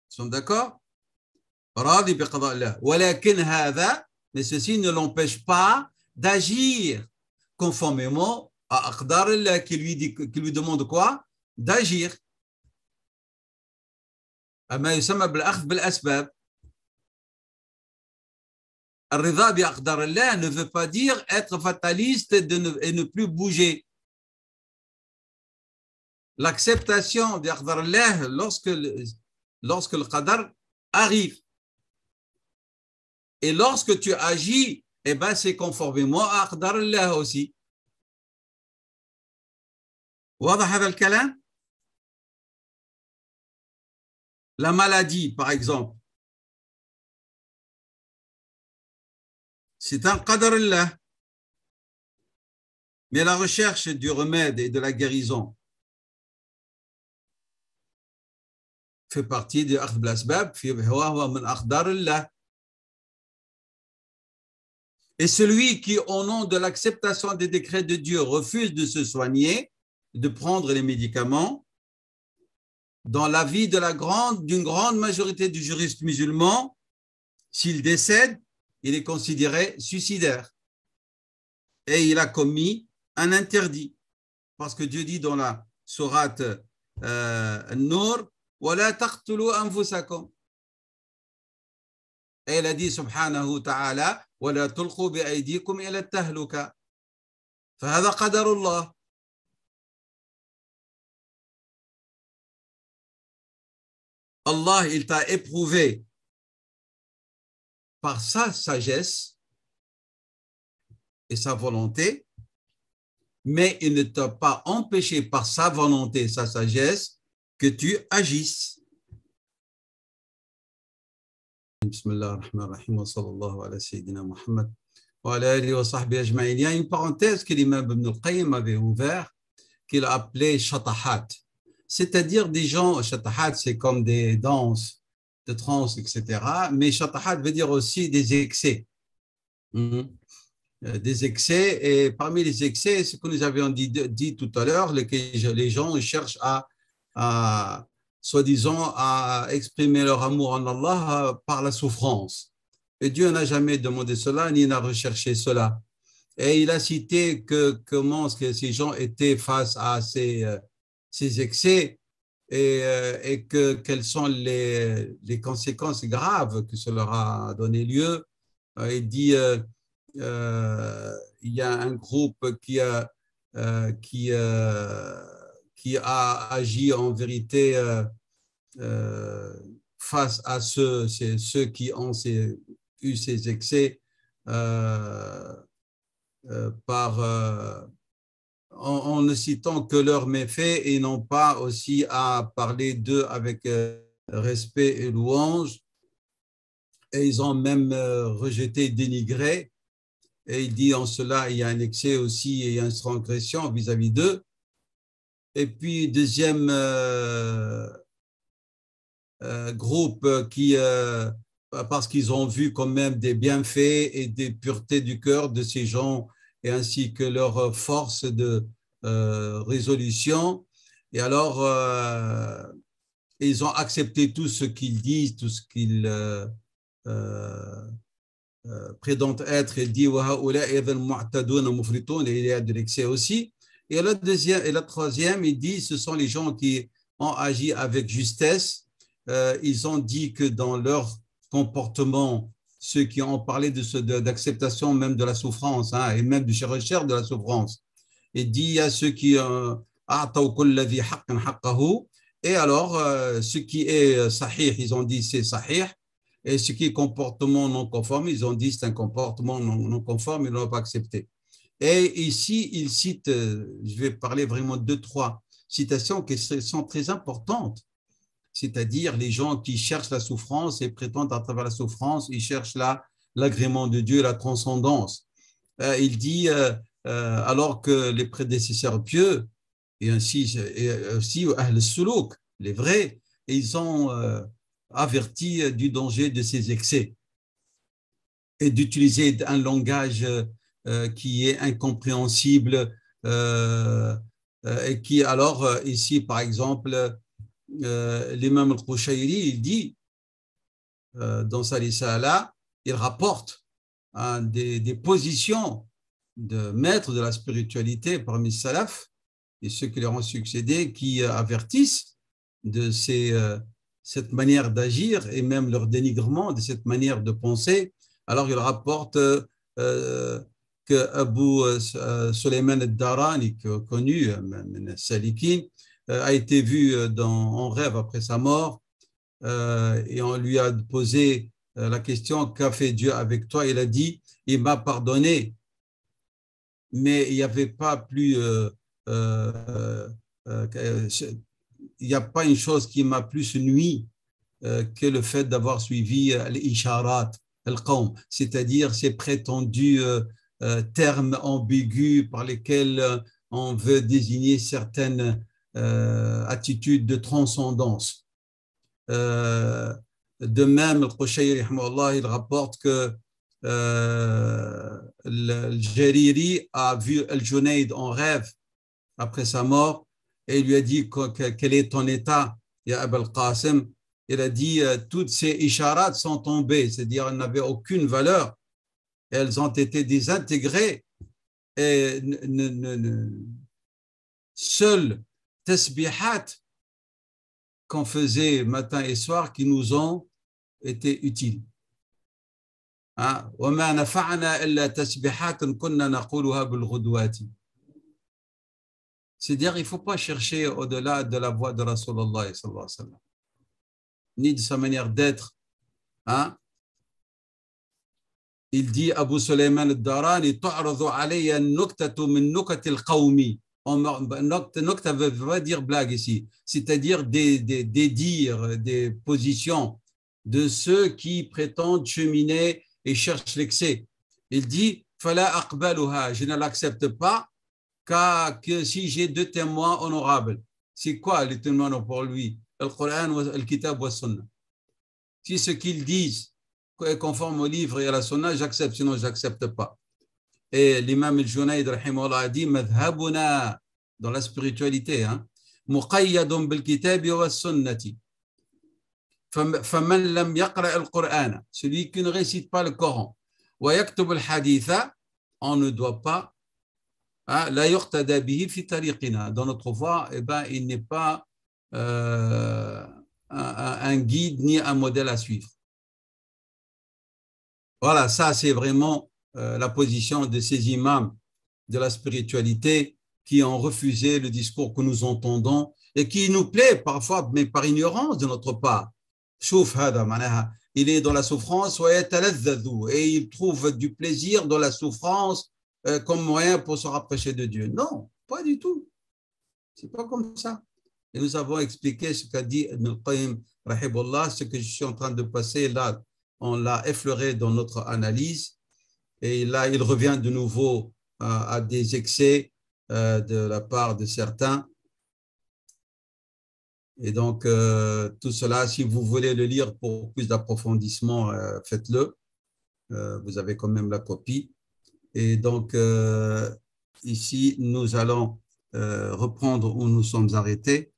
A: Nous sommes d'accord? راضي بقضاء الله. ولكن هذا, mais ceci ne l'empêche pas d'agir conformément à أقدار الله qui lui demande quoi? D'agir. أما يسمى بالأخذ بالأسباب. الرضا بأقدار الله ne veut pas dire être fataliste et ne plus bouger. L'acceptation d'Aqdar Allah lorsque le qadar arrive. Et lorsque tu agis, eh ben, c'est conformément à Aqdar Allah aussi. واضح هذا الكلام? La maladie, par exemple, c'est un qadar Allah. Mais la recherche du remède et de la guérison fait partie de Akhdh al-Asbab, huwa min aqdar Allah. Et celui qui, au nom de l'acceptation des décrets de Dieu, refuse de se soigner, de prendre les médicaments, dans la vie d'une grande majorité du juristes musulmans, s'il décède, il est considéré suicidaire. Et il a commis un interdit. Parce que Dieu dit dans la sourate An-Nur, وَلَا تَقْتُلُوا أَنفُسَكُمْ. Et elle a dit, subhanahu ta'ala, وَلَا تُلْقُوا بِأَيْدِيكُمْ إِلَى التَّهْلُكَةِ. فَهَذَا قَدَرُ اللَّهِ. Allah, il t'a éprouvé par sa sagesse et sa volonté, mais il ne t'a pas empêché par sa volonté et sa sagesse que tu agisses. Bismillah ar-Rahman ar-Rahim wa sallallahu ala sayyidina Muhammad wa ala alihi wa sahbihi ajma'in. Il y a une parenthèse que l'imam Ibn al-Qayyim avait ouvert, qu'il a appelé shatahat. C'est-à-dire des gens, shatahat c'est comme des danses de trance, etc. Mais shatahat veut dire aussi des excès. Des excès, et parmi les excès, ce que nous avions dit tout à l'heure, les gens cherchent à soi-disant, à exprimer leur amour en Allah par la souffrance. Et Dieu n'a jamais demandé cela, ni n'a recherché cela. Et il a cité comment ces gens étaient face à ces excès et quelles sont les conséquences graves que cela a donné lieu. Il dit il y a un groupe qui a agi en vérité face à ceux qui ont eu ces excès en ne citant que leurs méfaits et non pas aussi à parler d'eux avec respect et louange. Et ils ont même rejeté, dénigré. Et il dit en cela, il y a un excès aussi et une transgression vis-à-vis d'eux. Et puis, deuxième groupe qui, parce qu'ils ont vu quand même des bienfaits et des puretés du cœur de ces gens et ainsi que leur force de résolution. Et alors, ils ont accepté tout ce qu'ils disent, tout ce qu'ils prétendent être. Il dit et il y a de l'excès aussi. Et la troisième, il dit ce sont les gens qui ont agi avec justesse. Ils ont dit que dans leur comportement, ceux qui ont parlé d'acceptation même de la souffrance et même du recherche de la souffrance, il dit à ceux qui et alors ce qui est sahih, ils ont dit c'est sahih, et ce qui est comportement non conforme, ils ont dit c'est un comportement non conforme, ils ne l'ont pas accepté. Et ici, il cite, je vais parler vraiment de 3 citations qui sont très importantes, c'est-à-dire les gens qui cherchent la souffrance et prétendent à travers la souffrance, ils cherchent l'agrément de Dieu, la transcendance. Il dit, alors que les prédécesseurs pieux, et aussi Ahl Suluk, les vrais, ils ont averti du danger de ces excès et d'utiliser un langage qui est incompréhensible et qui alors ici par exemple l'imam al-Qushayri il dit dans sa risala, il rapporte des positions de maîtres de la spiritualité parmi les salafs et ceux qui leur ont succédé qui avertissent de cette manière d'agir et même leur dénigrement de cette manière de penser. Alors il rapporte que Abu Sulayman al-Darani, connu, Salikin, a été vu en rêve après sa mort et on lui a posé la question « Qu'a fait Dieu avec toi ?» Il a dit « Il m'a pardonné, mais il n'y avait pas plus… il n'y a pas une chose qui m'a plus nui que le fait d'avoir suivi l'isharat, al-qawm, c'est-à-dire ces prétendus termes ambigus par lesquels on veut désigner certaines attitudes de transcendance. De même, le Qushayri, il rapporte que le Jariri a vu Al-Junayd en rêve après sa mort et il lui a dit quel est ton état, ya Abul Qasim. Il a dit toutes ces isharats sont tombées, c'est-à-dire elles n'avaient aucune valeur, elles ont été désintégrées et seuls tasbihat qu'on faisait matin et soir qui nous ont été utiles. وما نفعنا إلا تسبيحات كنا نقولها بالغدوات. C'est-à-dire il ne faut pas chercher au-delà de la voix de Rasulullah sallallahu alayhi wa sallam, ni de sa manière d'être. Il dit Abu Sulayman al-Darani tu'radu alayya nuktatu min nukati al-qawmi. Nokta veut pas dire blague ici, c'est-à-dire des dires, des positions de ceux qui prétendent cheminer et cherchent l'excès. Il dit fala aqbaluha, je ne l'accepte pas que si j'ai 2 témoins honorables. C'est quoi les témoins pour lui? Le Coran ou le Kitab ou le Sunna. Si ce qu'ils disent est conforme au livre et à la Sunna, j'accepte, sinon je n'accepte pas. Et l'imam al-Junayd rahimahullah a dit madhabuna dans la spiritualité muqayyadun bil kitabi wa sunnati faman lam yaqra al-Qur'an, celui qui ne récite pas le Coran wa yaktub al-haditha, on ne doit pas la yuqtada bihi fi tariqina, dans notre voie, il n'est pas un guide ni un modèle à suivre. Voilà, ça c'est vraiment la position de ces imams de la spiritualité qui ont refusé le discours que nous entendons et qui nous plaît parfois, mais par ignorance de notre part. شوف هذا معناها il est dans la souffrance ويتلذذ et il trouve du plaisir dans la souffrance comme moyen pour se rapprocher de Dieu. Non, pas du tout. C'est pas comme ça. Et nous avons expliqué ce qu'a dit Ibn al-Qayyim, rahimahullah, ce que je suis en train de passer là, on l'a effleuré dans notre analyse. Et là, il revient de nouveau à des excès de la part de certains. Et donc, tout cela, si vous voulez le lire pour plus d'approfondissement, faites-le. Vous avez quand même la copie. Et donc, ici, nous allons reprendre où nous sommes arrêtés.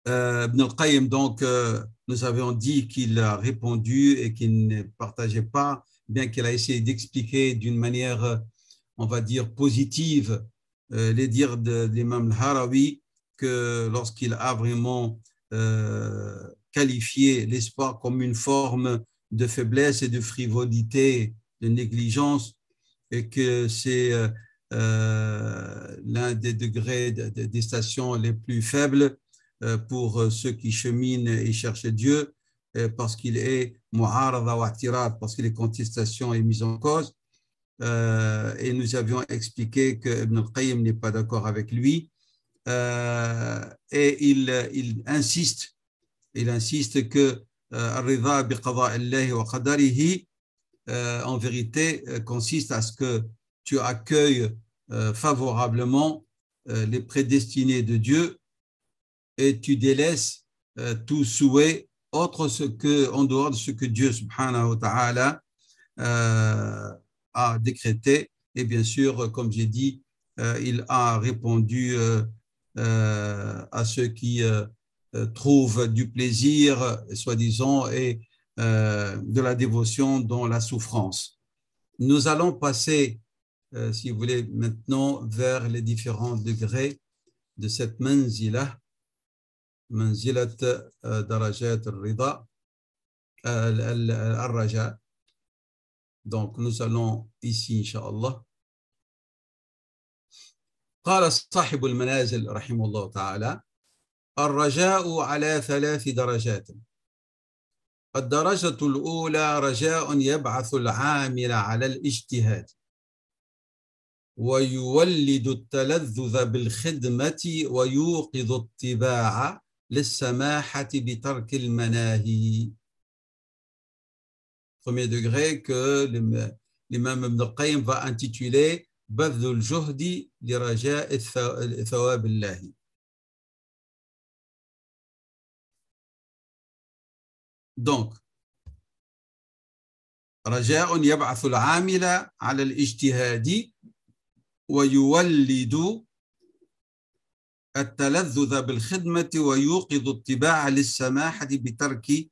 A: Ibn al-Qayyim, donc, nous avions dit qu'il a répondu et qu'il ne partageait pas, bien qu'il a essayé d'expliquer d'une manière, on va dire, positive, les dires de l'imam al-Harawi, que lorsqu'il a vraiment qualifié l'espoir comme une forme de faiblesse et de frivolité, de négligence, et que c'est l'un des degrés des stations les plus faibles pour ceux qui cheminent et cherchent Dieu, parce qu'il est mu'arada wa i'tirad, parce que les contestations est mise en cause. Et nous avions expliqué que Ibn al-Qayyim n'est pas d'accord avec lui. Et il insiste que ar-ridha bi qada'illahi wa qadarihi en vérité consiste à ce que tu accueilles favorablement les prédestinés de Dieu et tu délaisses tout souhait autre en dehors de ce que Dieu subhanahu wa ta'ala a décrété. Et bien sûr, comme j'ai dit, il a répondu à ceux qui trouvent du plaisir, soi-disant, et de la dévotion dans la souffrance. Nous allons passer, si vous voulez, maintenant vers les différents degrés de cette manzila, manzilat darajat al-rida, al-raja. Donc, nous allons ici, Inch'Allah. قال صاحب المنازل رحمه الله تعالى: الرجاء على 3 درجات. الدرجة الأولى رجاء يبعث العامل على الاجتهاد ويولد التلذذ بالخدمة ويوقظ الطباع للسماحة بترك المناهي. Premier degré que l'imam Ibn al-Qayyim va intituler بذل الجهد لرجاء ثواب الله. Donc, رجاء يبعث العامل على الاجتهاد ويولد التلذذ بالخدمة ويوقظ الطباع للسماحة بترك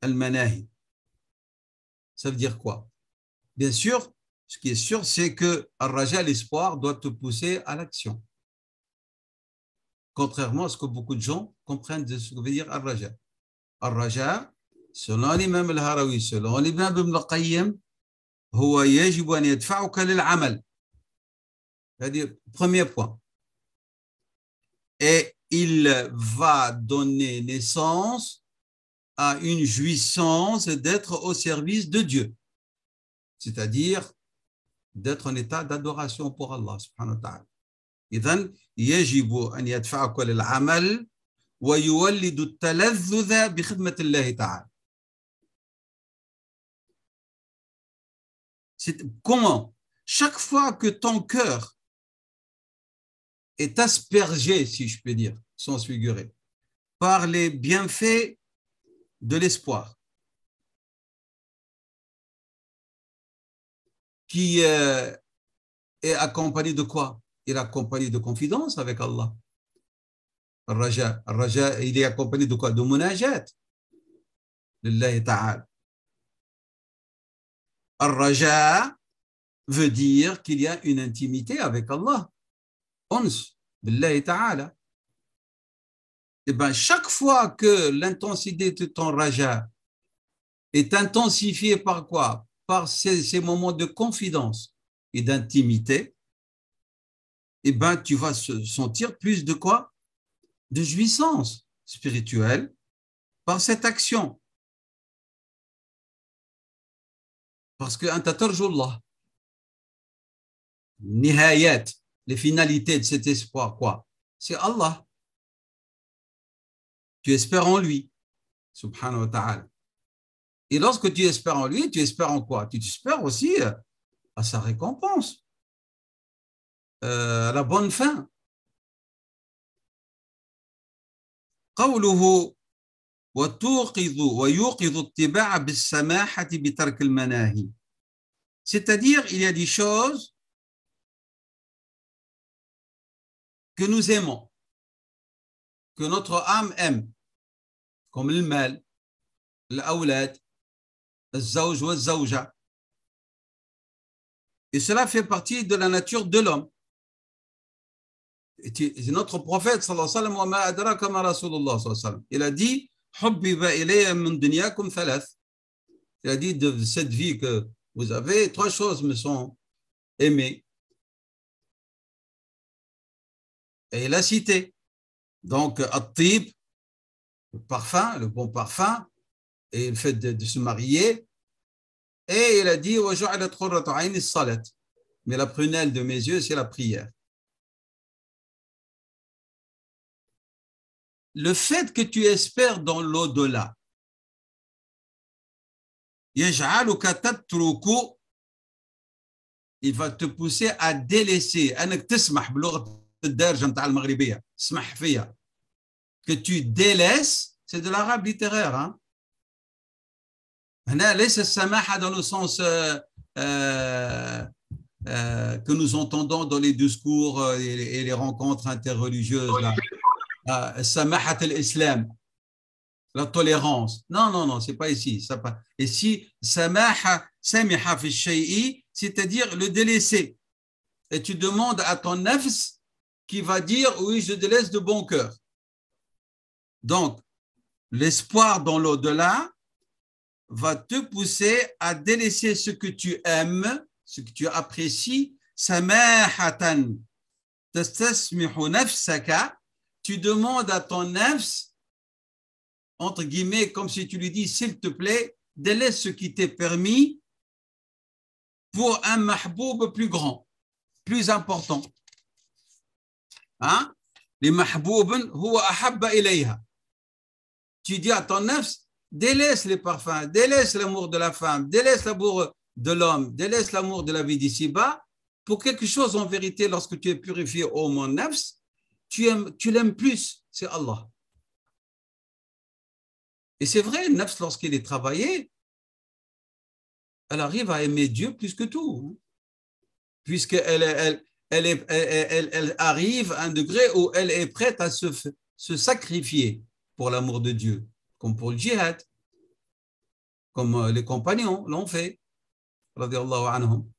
A: المناهي. Ça veut dire quoi? Bien sûr, ce qui est sûr, c'est que Ar-Raja, l'espoir, doit te pousser à l'action. Contrairement à ce que beaucoup de gens comprennent de ce que veut dire Ar-Raja. Ar-Raja, selon l'imam al-Harawi, selon l'imam Ibn al-Qayyim, هو يجب أن يدفعك للعمل. C'est-à-dire, premier point. Et il va donner naissance à une jouissance d'être au service de Dieu. C'est-à-dire d'être en état d'adoration pour Allah subhanahu wa ta'ala. إذن يجب أن يدفعك للعمل ويولد التلذذ بخدمة الله تعالى. Comment? Chaque fois que ton cœur est aspergé, si je peux dire, sans se figurer, par les bienfaits de l'espoir, qui est accompagné de quoi? Il est accompagné de confidence avec Allah. Al-Raja, il est accompagné de quoi? De munajat lillahi ta'ala. Al-Raja veut dire qu'il y a une intimité avec Allah. Ons billahi ta'ala. Et bien, chaque fois que l'intensité de ton raja est intensifiée par quoi? Par ces moments de confidence et d'intimité, et ben, tu vas sentir plus de quoi? De jouissance spirituelle par cette action. Parce que anta tarjullah, nihayat, les finalités de cet espoir, quoi? C'est Allah. Tu espères en lui, subhanahu wa ta'ala. Et lorsque tu espères en lui, tu espères en quoi? Tu espères aussi à sa récompense, à la bonne fin. قوله ويوقظ اتباع بالسماحة بترك المناهي. C'est-à-dire, il y a des choses que nous aimons, que notre âme aime, comme le mal, l'awlad, le zawj ou le zawja. Et cela fait partie de la nature de l'homme. C'est notre prophète, sallallahu alayhi wa sallam, wa ma adraka ma rasulullah, sallallahu alayhi wa sallam. Il a dit, hubbiba ilayya min dunyakum thalath. Il a dit, de cette vie que vous avez, trois choses me sont aimées. Et il a cité, donc, at-tib, le parfum, le bon parfum, et le fait de se marier. Et il a dit, wa ju'alat qurratu ayni as-salat. Mais la prunelle de mes yeux, c'est la prière. Le fait que tu espères dans l'au-delà, yaj'aluka tatruku, il va te pousser à délaisser, que tu délaisses, c'est de l'arabe littéraire. Hein? Laisse samaha dans le sens que nous entendons dans les discours et les rencontres interreligieuses. Samahat al-Islam, la tolérance. Non, non, non, c'est pas ici. Ça pas. Ici, samaha, samiha fi shay'i, c'est-à-dire le délaisser. Et tu demandes à ton nafs qui va dire oui, je délaisse de bon cœur. Donc, l'espoir dans l'au-delà va te pousser à délaisser ce que tu aimes, ce que tu apprécies. Samahatan tastasmihu nafsaka. Tu demandes à ton nafs, entre guillemets, comme si tu lui dis, s'il te plaît, délaisse ce qui t'est permis pour un mahboub plus grand, plus important. Hein? Les mahbouben huwa ahabba ilayha. Tu dis à ton nafs, délaisse les parfums, délaisse l'amour de la femme, délaisse l'amour de l'homme, délaisse l'amour de la vie d'ici-bas, pour quelque chose en vérité, lorsque tu es purifié au mon nafs, tu l'aimes plus, c'est Allah. Et c'est vrai, nafs, lorsqu'il est travaillé, elle arrive à aimer Dieu plus que tout, puisqu'elle elle arrive à un degré où elle est prête à se sacrifier pour l'amour de Dieu, comme pour le djihad, comme les compagnons l'ont fait, radiallahu anhum.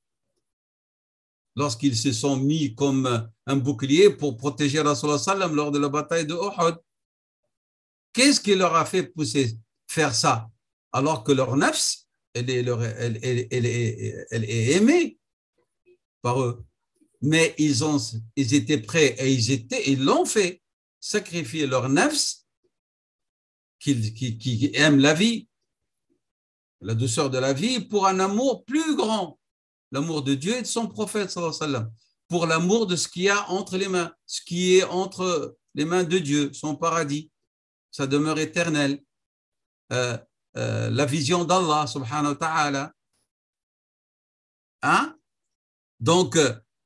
A: Lorsqu'ils se sont mis comme un bouclier pour protéger Rasulullah sallam lors de la bataille de Uhud. Qu'est-ce qui leur a fait faire ça? Alors que leur nafs, elle est aimée par eux. Mais ils étaient prêts et ils l'ont fait, sacrifier leur nafs qui aiment la vie, la douceur de la vie, pour un amour plus grand, l'amour de Dieu et de son prophète, sallallahu alayhi wa sallam, pour l'amour de ce qu'il y a entre les mains, ce qui est entre les mains de Dieu, son paradis, sa demeure éternelle, la vision d'Allah, subhanahu wa ta'ala. Hein? Donc,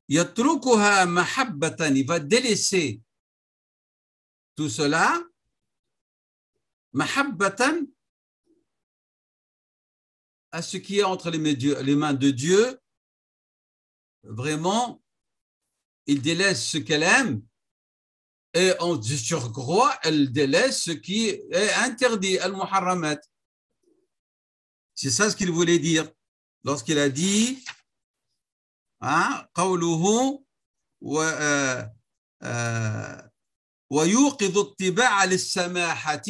A: yatrukuha mahabbatan, il va délaisser tout cela, mahabbatan, à ce qui est entre les mains de Dieu. Vraiment, il délaisse ce qu'elle aime et en surcroît, elle délaisse ce qui est interdit, al-muharramat. C'est ça ce qu'il voulait dire lorsqu'il a dit قوله ويوقظ اتباع للسماحة,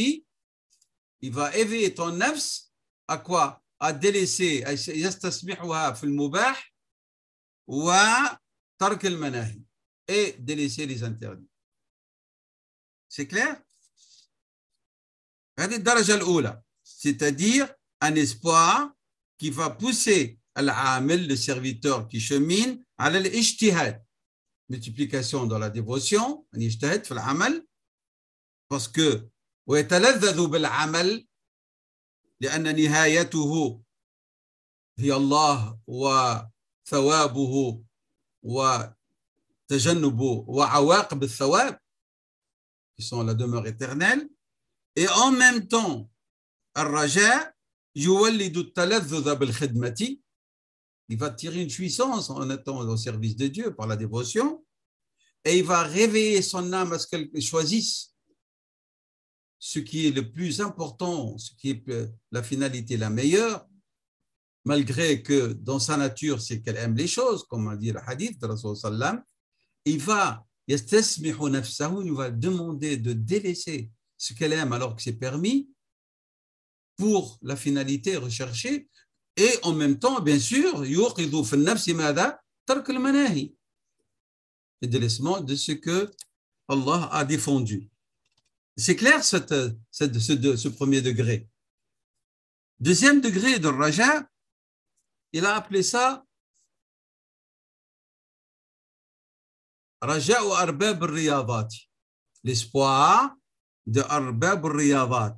A: il va éveiller ton nafs à quoi? À délaisser يستسمحها في المباح وترك المناهي, et délaisser les interdits. C'est clair? هذه الدرجة الأولى, c'est-à-dire un espoir qui va pousser العامل, le serviteur qui chemine, على الاجتهاد, multiplication dans la dévotion, يجتهد في العمل, parce que ويتلذذ بالعمل لأن نهايته هي الله وثوابه وتجنبه وعواقب الثواب qui sont la demeure éternelle, et en même temps الرجاء يولد التلذذ بالخدمة, il va tirer une jouissance en étant au service de Dieu par la dévotion, et il va réveiller son âme à ce qu'elle choisisse ce qui est le plus important, ce qui est la finalité la meilleure, malgré que dans sa nature, c'est qu'elle aime les choses, comme a dit le hadith de Rasul sallam, il va demander de délaisser ce qu'elle aime alors que c'est permis pour la finalité recherchée, et en même temps, bien sûr, le délaissement de ce que Allah a défendu. C'est clair ce premier degré. Deuxième degré de Raja, il a appelé ça Raja ou Arbab al-Riyadat, l'espoir de Arbab al-Riyadat.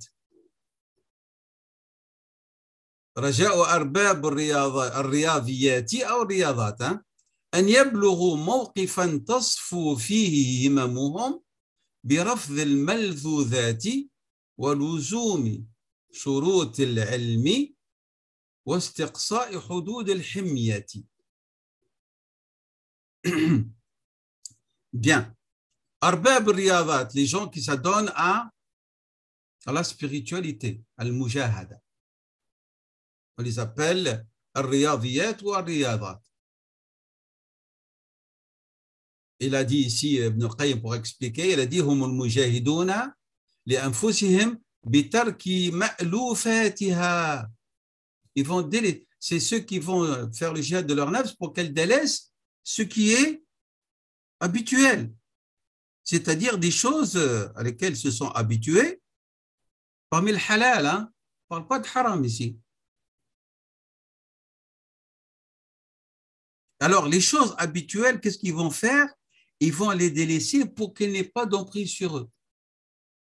A: Raja ou Arbab al-Riyadiyat ou Riyadat, أن يبلغوا موقفا تصفو فيه هممهم برفض الملذوذات ولزوم شروط العلم واستقصاء حدود الحمية. Bien. Arbab al-Riyadat, les gens qui s'adonnent à la spiritualité, al-mujahada. On les appelle al-Riyadiyat ou al-Riyadat. Il a dit ici, Ibn al-Qayyim, pour expliquer, il a dit هم المجاهدون لأنفسهم بترك مألوفاتها. Ils vont délaisser, c'est ceux qui vont faire le jihad de leur nafs pour qu'elles délaissent ce qui est habituel, c'est-à-dire des choses à lesquelles ils se sont habitués parmi le halal, hein? On ne parle pas de haram ici. Alors, les choses habituelles, qu'est-ce qu'ils vont faire? Ils vont les délaisser pour qu'il n'ait pas d'emprise sur eux,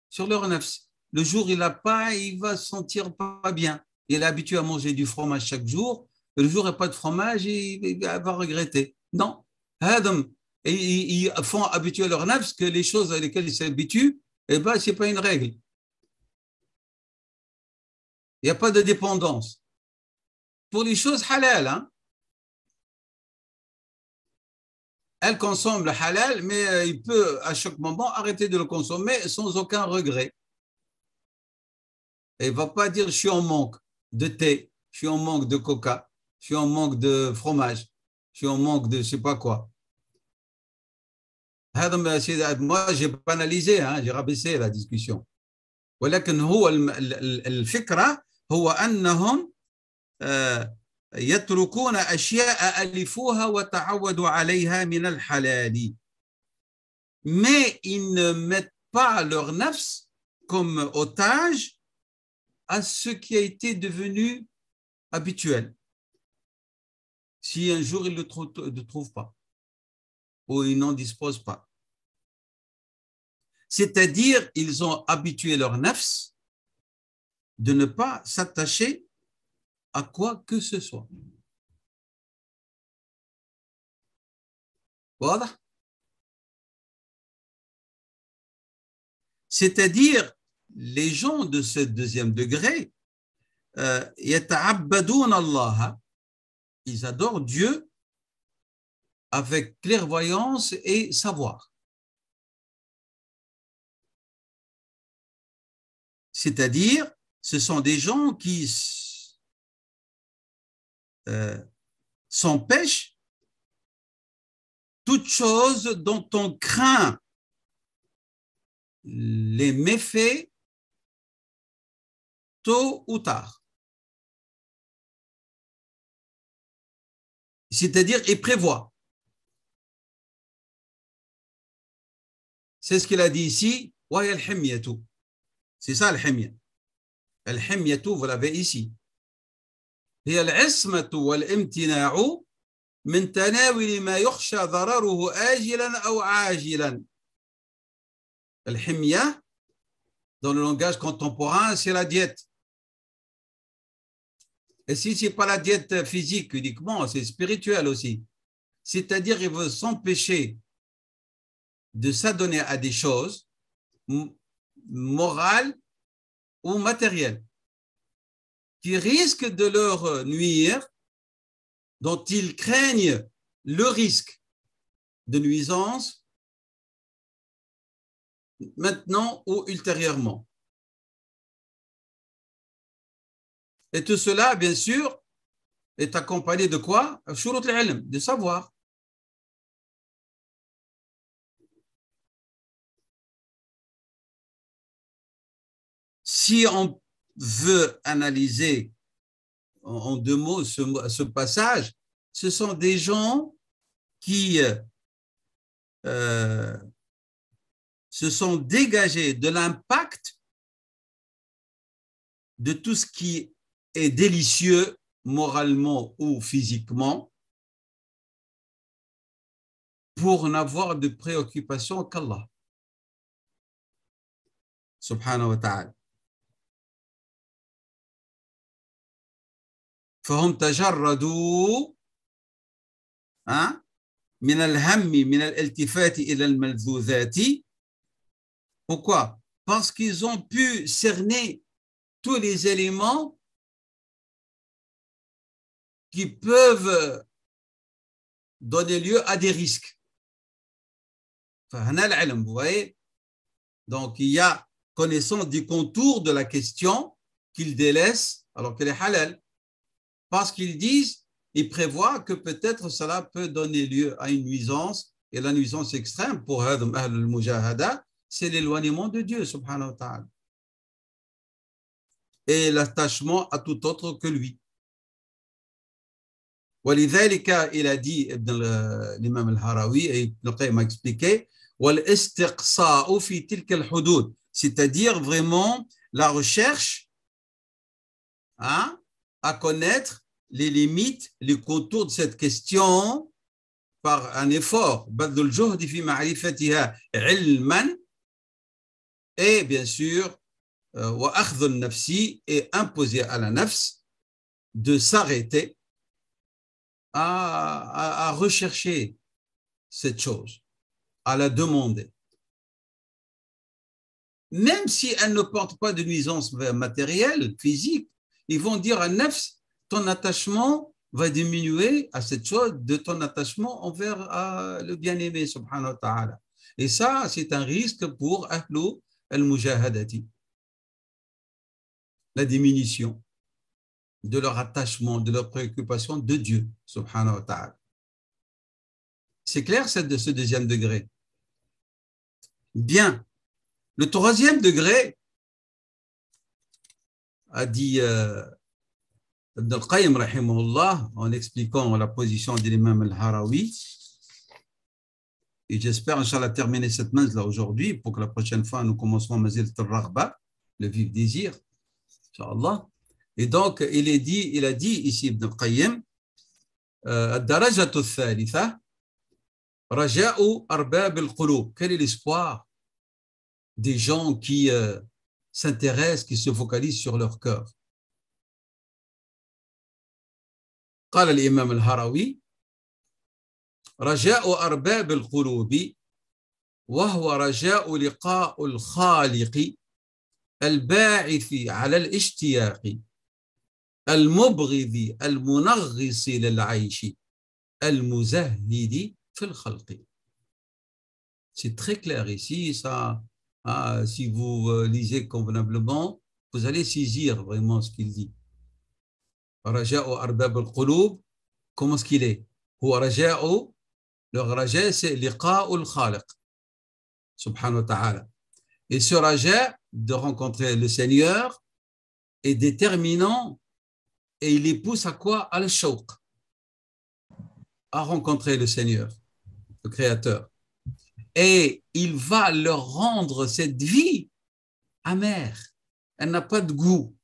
A: sur leur nafs. Le jour, il n'a pas, il va se sentir pas bien. Il est habitué à manger du fromage chaque jour. Le jour, il n'y a pas de fromage, il va regretter. Non. Et ils font habituer leur nafs que les choses à lesquelles ils s'habituent, eh ben, ce n'est pas une règle. Il n'y a pas de dépendance. Pour les choses halal, hein? Elle consomme le halal, mais il peut à chaque moment arrêter de le consommer sans aucun regret. Et il ne va pas dire je suis en manque de thé, je suis en manque de coca, je suis en manque de fromage, je suis en manque de je ne sais pas quoi. Moi, j'ai banalisé, hein, j'ai rabaissé la discussion. ولكن هو الفكرة هو أنهم يتركون أشياء ألفوها وتعودوا عليها من الحلال. Mais ils ne mettent pas leur nafs comme otage à ce qui a été devenu habituel. Si un jour ils ne le trouvent pas ou ils n'en disposent pas. C'est-à-dire, ils ont habitué leur nafs de ne pas s'attacher à quoi que ce soit. Voilà. C'est-à-dire, les gens de ce deuxième degré, يتعبدون الله, ils adorent Dieu avec clairvoyance et savoir. C'est-à-dire, ce sont des gens qui s'empêchent toute chose dont on craint les méfaits tôt ou tard. C'est-à-dire, il prévoit. C'est ce qu'il a dit ici, c'est ça le himya. Al-himyatu, vous l'avez ici. هي العصمة والامتناع من تناول ما يخشى ضرره آجلا أو عاجلا. الحمية, dans le langage contemporain, c'est la diète. Et si ce n'est pas la diète physique uniquement, c'est spirituel aussi. C'est-à-dire qu'il veut s'empêcher de s'adonner à des choses morales ou matérielles qui risquent de leur nuire, dont ils craignent le risque de nuisance maintenant ou ultérieurement. Et tout cela, bien sûr, est accompagné de quoi? Shurut al-ilm, de savoir. Si on veut analyser en deux mots ce passage, ce sont des gens qui se sont dégagés de l'impact de tout ce qui est délicieux moralement ou physiquement pour n'avoir de préoccupation qu'Allah subhanahu wa ta'ala. فهم تجردوا من الهم من الالتفات إلى الملذوذات. Pourquoi? Parce qu'ils ont pu cerner tous les éléments qui peuvent donner lieu à des risques. Vous voyez? Donc, il y a connaissance du contour de la question qu'ils délaissent alors qu'elle est halal. Parce qu'ils disent, ils prévoient que peut-être cela peut donner lieu à une nuisance, et la nuisance extrême pour Ahl al-Mujahada, c'est l'éloignement de Dieu, subhanahu wa ta'ala, et l'attachement à tout autre que lui. ولذلك, il a dit, l'imam al-Harawi, et Ibn al-Qayyim a expliqué, والاستقصاء في تلك الحدود, c'est-à-dire vraiment la recherche à connaître les limites, les contours de cette question par un effort, badl al-juhd fi ma'rifatiha ilman, et bien sûr, wa akhdh al-nafsi, et imposer à la nafs de s'arrêter à rechercher cette chose, à la demander. Même si elle ne porte pas de nuisance matérielle, physique, ils vont dire à nafs, ton attachement va diminuer à cette chose de ton attachement envers le bien-aimé, subhanahu wa ta'ala. Et ça, c'est un risque pour ahlu al-mujahadati. La diminution de leur attachement, de leur préoccupation de Dieu, subhanahu wa ta'ala. C'est clair, ce deuxième degré? Bien. Le troisième degré, a dit Ibn al-Qayyim rahimahullah, en expliquant la position de l'imam al-Harawi, et j'espère, Inch'Allah, terminer cette manzla aujourd'hui pour que la prochaine fois nous commencerons Manzilat al-Raghba, le vif désir, Inch'Allah. Et donc, il a dit ici, Ibn al-Qayyim, ad-darajatu al-thalitha, raja'u arbab al-qulub. Quel est l'espoir des gens qui s'intéressent, qui se focalisent sur leur cœur? قال الإمام الهروي رجاء أرباب القلوب وهو رجاء لقاء الخالق الباعث على الاشتياق المبغض المنغص للعيش المزهد في الخلق. C'est très clair ici, ça. Si vous lisez convenablement, vous allez saisir vraiment ce qu'il dit. Raja'u arbab al-qulub, comment est-ce qu'il est? Le raja, c'est liqa'u al-khaliq, subhanahu wa ta'ala. Et ce raja, de rencontrer le Seigneur, est déterminant et il les pousse à quoi? Al-shawq, à rencontrer le Seigneur, le Créateur. Et il va leur rendre cette vie amère. Elle n'a pas de goût.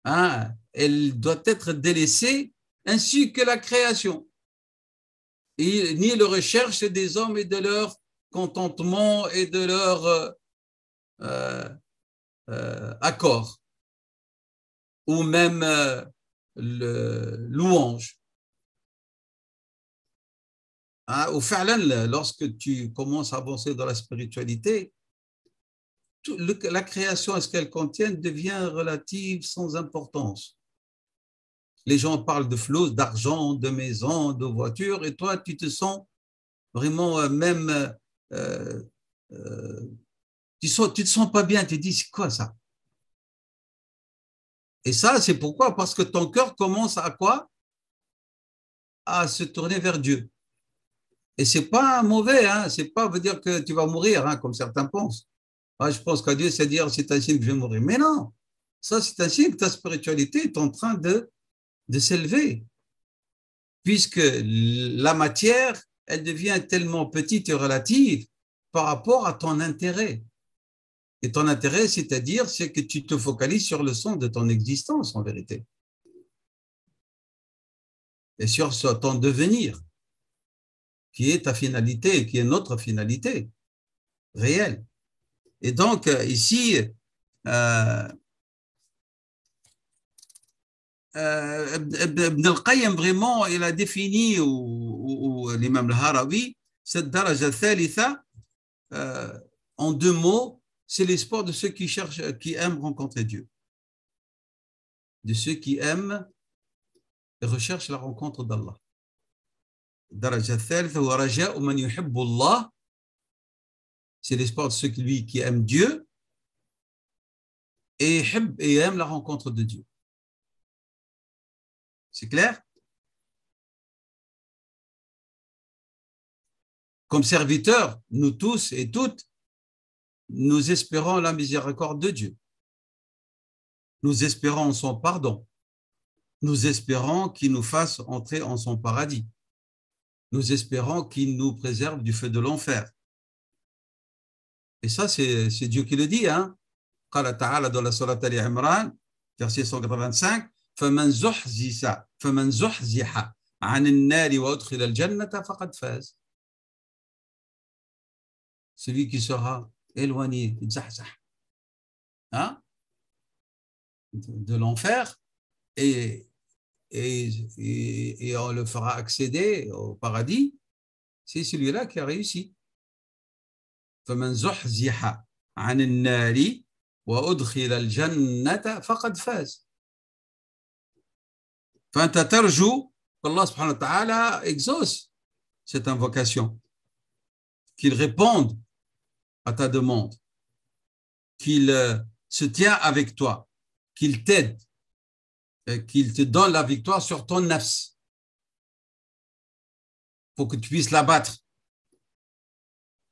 A: hein, elle doit être délaissée, ainsi que la création, et ni la recherche des hommes et de leur contentement et de leur accord, ou même le louange. Hein, au fa'lan, lorsque tu commences à avancer dans la spiritualité, la création et ce qu'elle contient devient relative, sans importance. Les gens parlent de flot, d'argent, de maisons, de voitures, et toi, tu te sens vraiment même, euh, euh, tu te sens pas bien, tu te dis, c'est quoi ça? Et ça, c'est pourquoi? Parce que ton cœur commence à quoi? À se tourner vers Dieu. Et c'est pas mauvais, hein? C'est pas veut dire que tu vas mourir, hein, comme certains pensent. Ah, je pense qu'à Dieu, c'est dire, c'est un signe que je vais mourir. Mais non, ça, c'est un signe que ta spiritualité est en train de s'élever, puisque la matière, elle devient tellement petite et relative par rapport à ton intérêt. Et ton intérêt, c'est-à-dire, c'est que tu te focalises sur le sens de ton existence, en vérité, et sur ton devenir, qui est ta finalité, qui est notre finalité réelle. Et donc, ici, Ibn al-Qayyim, vraiment, il a défini, ou l'imam al-Harawi, cette daraja thalitha, en deux mots, c'est l'espoir de ceux qui cherchent, qui aiment rencontrer Dieu, de ceux qui aiment et recherchent la rencontre d'Allah. Daraja thalitha wa raja'u man yuhibbu Allah, c'est l'espoir de ceux qui aiment Dieu et aiment la rencontre de Dieu. C'est clair? Comme serviteurs, nous tous et toutes, nous espérons la miséricorde de Dieu. Nous espérons son pardon. Nous espérons qu'il nous fasse entrer en son paradis. Nous espérons qu'il nous préserve du feu de l'enfer. Et ça, c'est Dieu qui le dit. Hein? Qala ta'ala dans la Sourate Ali Imran, verset 185, فَمَنْ زُحْزِحَ عَنِ النَّارِ وَأُدْخِلَ الْجَنَّةَ فَقَدْ فَازَ. Celui qui sera éloigné, hein, de l'enfer, et on le fera accéder au paradis, c'est celui-là qui a réussi. فَمَنْ زُحْزِحَ عَنِ النَّارِ وَأُدْخِلَ الْجَنَّةَ فَقَدْ فَازَ. فأنت ترجو qu'Allah subhanahu wa ta'ala exauce cette invocation, qu'il réponde à ta demande, qu'il se tient avec toi, qu'il t'aide, qu'il te donne la victoire sur ton nafs pour que tu puisses l'abattre.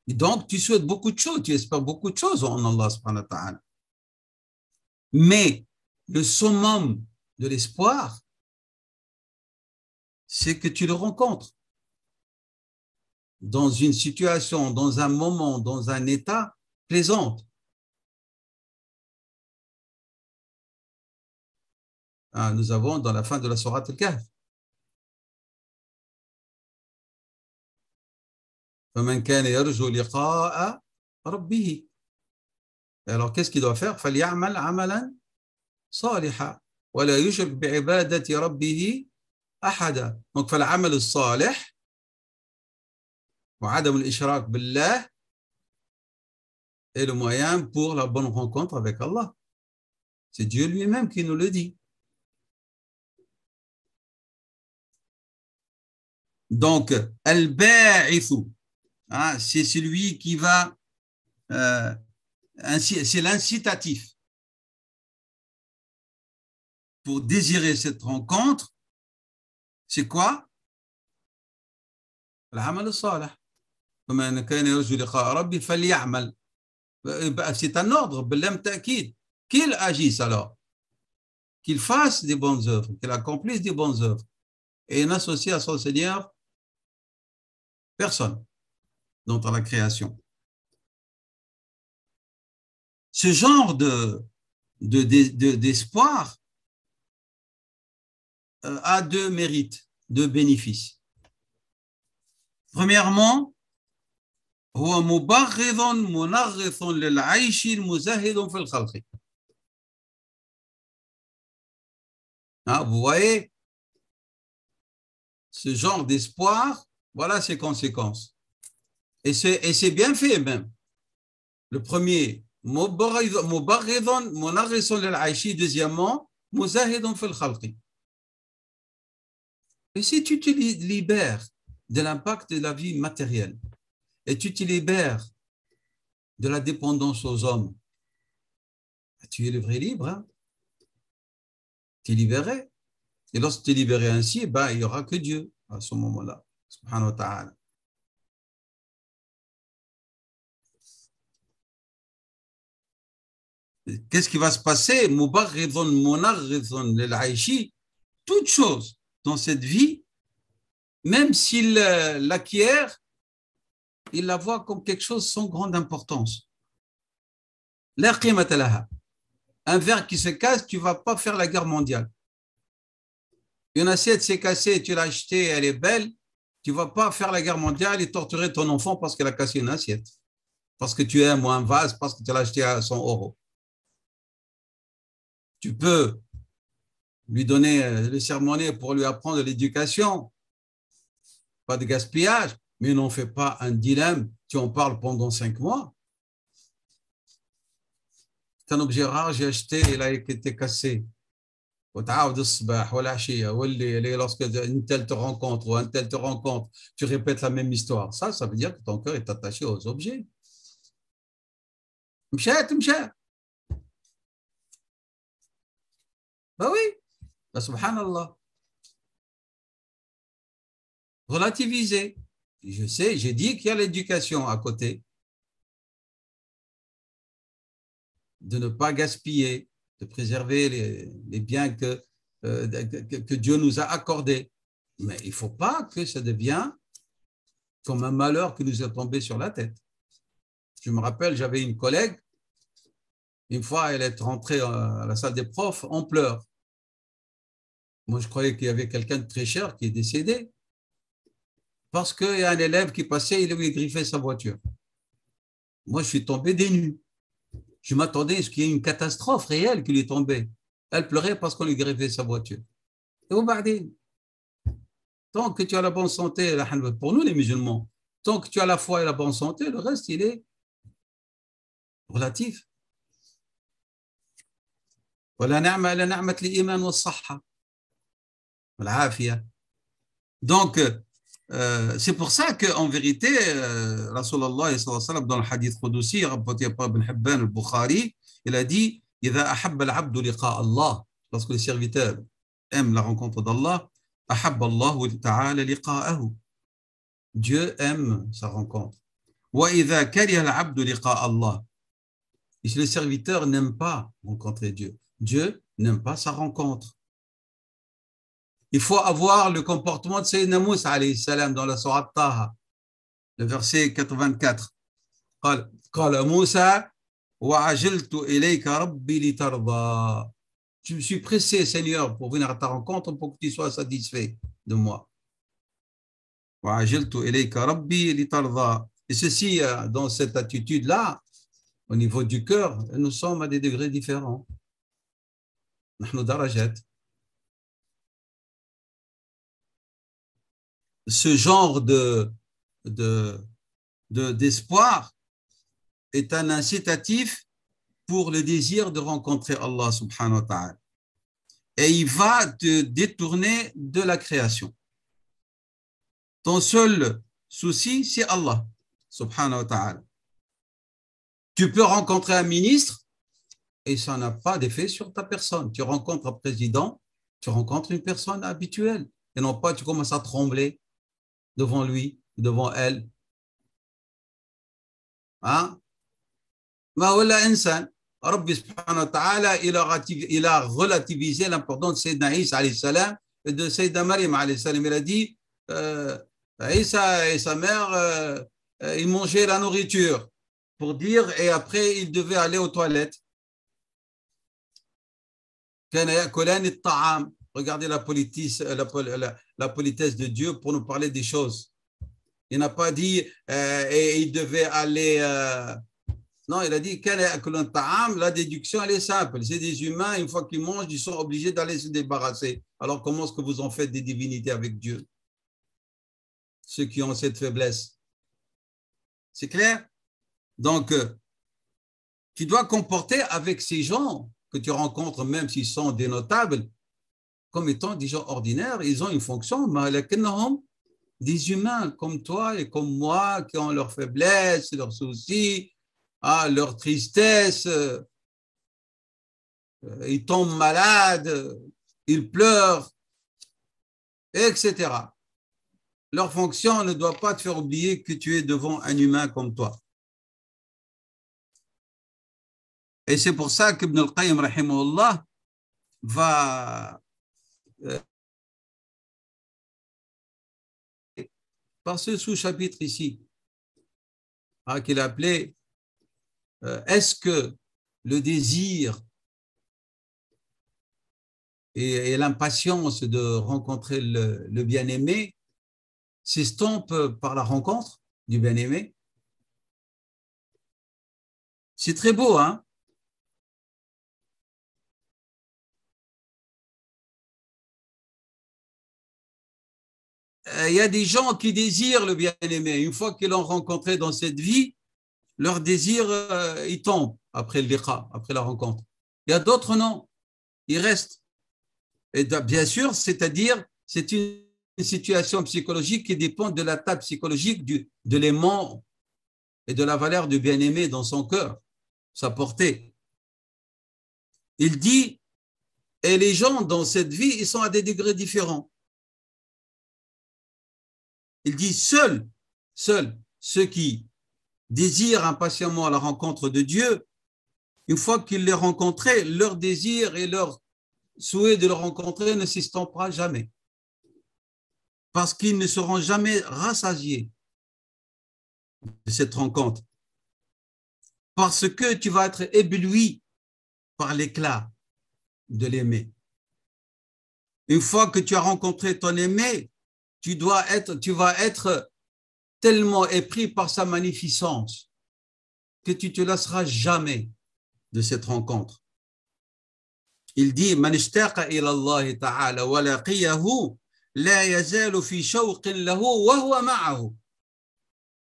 A: Et donc, tu souhaites beaucoup de choses, tu espères beaucoup de choses en Allah subhanahu wa ta'ala. Mais le summum de l'espoir, c'est que tu le rencontres dans une situation, dans un moment, dans un état plaisant. Nous avons dans la fin de la sourate Al-Kahf. فَمَنْ كَانَ يَرْجُو لِقَاءَ رَبِّهِ. Alors, qu'est-ce qu'il doit faire? فَلْيَعْمَلْ عَمَلًا صَالِحًا وَلَا يُشْرِكْ بِعِبَادَةِ رَبِّهِ أَحَدًا. Donc, فَالْعَمَلُ الصَّالِح وعدم الإشراك بالله est le moyen pour la bonne rencontre avec Allah. C'est Dieu lui-même qui nous le dit. Donc, al-ba'ithu, hein, c'est celui qui va, c'est l'incitatif pour désirer cette rencontre. C'est quoi? L'amal salih. C'est un ordre, qu'il agisse alors, qu'il fasse des bonnes œuvres, qu'il accomplisse des bonnes œuvres et n'associe à son Seigneur personne dans la création. Ce genre d'espoir a deux mérites, deux bénéfices. Premièrement, هو مبغض منغص للعيش المزهد في الخلق. Vous voyez, ce genre d'espoir, voilà ses conséquences. Et c'est bien fait même. Le premier, مبغض منغص للعيش. Deuxièmement, مزهد في الخلق. Et si tu te libères de l'impact de la vie matérielle et tu te libères de la dépendance aux hommes, tu es le vrai libre. Hein? Tu es libéré. Et lorsque tu es libéré ainsi, il n'y aura que Dieu à ce moment-là. Subhanahu wa ta'ala. Qu'est-ce qui va se passer? Toute chose dans cette vie, même s'il l'acquiert, il la voit comme quelque chose sans grande importance. Un verre qui se casse, tu ne vas pas faire la guerre mondiale. Une assiette s'est cassée, tu l'as achetée, elle est belle, tu ne vas pas faire la guerre mondiale et torturer ton enfant parce qu'elle a cassé une assiette. Parce que tu aimes un vase, parce que tu l'as acheté à 100 €. Tu peux lui donner le sermonner pour lui apprendre l'éducation, pas de gaspillage, mais n'en fais pas un dilemme, tu en parles pendant 5 mois. C'est un objet rare, j'ai acheté, il a été cassé. Lorsque un tel te rencontre ou un tel te rencontre, tu répètes la même histoire. Ça veut dire que ton cœur est attaché aux objets. Ben oui, subhanallah. Relativiser. Je sais, j'ai dit qu'il y a l'éducation à côté. De ne pas gaspiller, de préserver les biens que Dieu nous a accordés. Mais il ne faut pas que ça devienne comme un malheur qui nous est tombé sur la tête. Je me rappelle, j'avais une collègue, une fois, elle est rentrée à la salle des profs en pleurs. Moi, je croyais qu'il y avait quelqu'un de très cher qui est décédé parce qu'il y a un élève qui passait, il lui griffait sa voiture. Moi, je suis tombé des nues. Je m'attendais à ce qu'il y ait une catastrophe réelle qui lui tombait. Elle pleurait parce qu'on lui griffait sa voiture. Et au Bardin, tant que tu as la bonne santé, pour nous les musulmans, tant que tu as la foi et la bonne santé, le reste, il est relatif. Donc, c'est pour ça qu'en vérité, Rasulallah dans le hadith Qudusi, rapporté par Ibn Hibban al-Bukhari, il a dit إذا أحب العبد لقاء الله, lorsque le serviteur aime la rencontre d'Allah, أحب الله تعالى لقاءه, Dieu aime sa rencontre. وإذا كره العبد لقاء الله, et si le serviteur n'aime pas rencontrer Dieu, Dieu n'aime pas sa rencontre. Il faut avoir le comportement de Sayyidina Moussa alayhi salam dans la sourate Taha, le verset 84. قال موسى وعجلت إليك ربي لترضى. Je me suis pressé, Seigneur, pour venir à ta rencontre pour que tu sois satisfait de moi. وعجلت إليك ربي لترضى. Et ceci, dans cette attitude-là, au niveau du cœur, nous sommes à des degrés différents. نحن درجات. Ce genre d'espoir est un incitatif pour le désir de rencontrer Allah subhanahu wa ta'ala. Et il va te détourner de la création. Ton seul souci, c'est Allah subhanahu wa ta'ala. Tu peux rencontrer un ministre et ça n'a pas d'effet sur ta personne. Tu rencontres un président, tu rencontres une personne habituelle. Et non pas tu commences à trembler devant lui, devant elle. Hein? Rabbi subhanahu wa ta'ala, il a relativisé l'importance de Sayyidina Isa alayhi salam et de Sayyidina Maryam alayhi salam. Il a dit Isa et sa mère, ils mangeaient la nourriture pour dire, et après ils devaient aller aux toilettes. كان يأكلان الطعام. Regardez la politesse de Dieu pour nous parler des choses. Il n'a pas dit et il devait aller. Non, il a dit la déduction, elle est simple. C'est des humains, une fois qu'ils mangent, ils sont obligés d'aller se débarrasser. Alors, comment est-ce que vous en faites des divinités avec Dieu? Ceux qui ont cette faiblesse. C'est clair? Donc, tu dois comporter avec ces gens que tu rencontres, même s'ils sont des notables, comme étant des gens ordinaires. Ils ont une fonction, mais des humains comme toi et comme moi qui ont leurs faiblesses, leurs soucis, leur tristesse, ils tombent malades, ils pleurent, etc. Leur fonction ne doit pas te faire oublier que tu es devant un humain comme toi. Et c'est pour ça qu'Ibn al-Qayyim, rahimahullah, va par ce sous-chapitre ici, qu'il a appelé est-ce que le désir et l'impatience de rencontrer le bien-aimé s'estompent par la rencontre du bien-aimé? C'est très beau, hein? Il y a des gens qui désirent le bien-aimé. Une fois qu'ils l'ont rencontré dans cette vie, leur désir, il tombe après le liqa, après la rencontre. Il y a d'autres, non. Ils restent. Et bien sûr, c'est-à-dire, c'est une situation psychologique qui dépend de l'état psychologique de l'aimant et de la valeur du bien-aimé dans son cœur, sa portée. Il dit, et les gens dans cette vie, ils sont à des degrés différents. Il dit, seuls ceux qui désirent impatiemment la rencontre de Dieu, une fois qu'ils l'ont rencontré, leur désir et leur souhait de le rencontrer ne s'estompera jamais. Parce qu'ils ne seront jamais rassasiés de cette rencontre. Parce que tu vas être ébloui par l'éclat de l'aimer. Une fois que tu as rencontré ton aimé, tu vas être tellement épris par sa magnificence que tu ne te lasseras jamais de cette rencontre. Il dit Man ishtaqa ila Allah ta'ala wa laqiyahu la yazalu fi shawqin lahu wa huwa ma'ahu.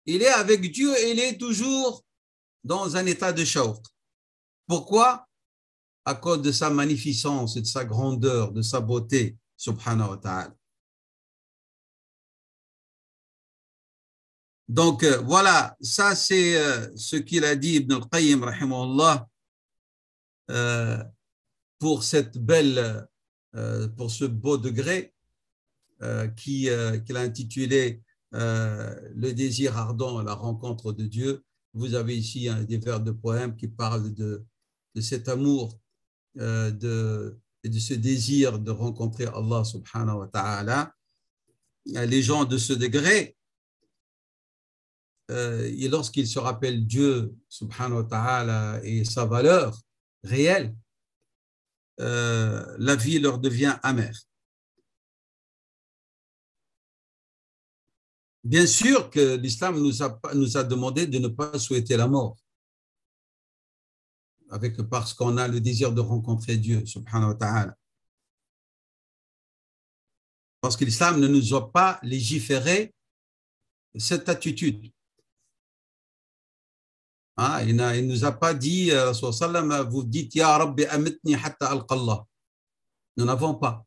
A: Il est avec Dieu et il est toujours dans un état de shawq. Pourquoi? À cause de sa magnificence et de sa grandeur, de sa beauté, subhanahu wa ta'ala. Donc voilà, ça c'est ce qu'il a dit Ibn al-Qayyim rahimahullah pour pour ce beau degré qu'il a intitulé le désir ardent, la rencontre de Dieu. Vous avez ici des vers de poèmes qui parlent de cet amour et de ce désir de rencontrer Allah subhanahu wa ta'ala. Les gens de ce degré, et lorsqu'ils se rappellent Dieu subhanahu wa ta'ala et sa valeur réelle, la vie leur devient amère. Bien sûr que l'islam nous a demandé de ne pas souhaiter la mort, parce qu'on a le désir de rencontrer Dieu subhanahu wa ta'ala. Parce que l'islam ne nous a pas légiféré cette attitude. Il ne nous a pas dit, vous dites, Ya Rabbi amitni hatta alqallah. Nous n'avons pas.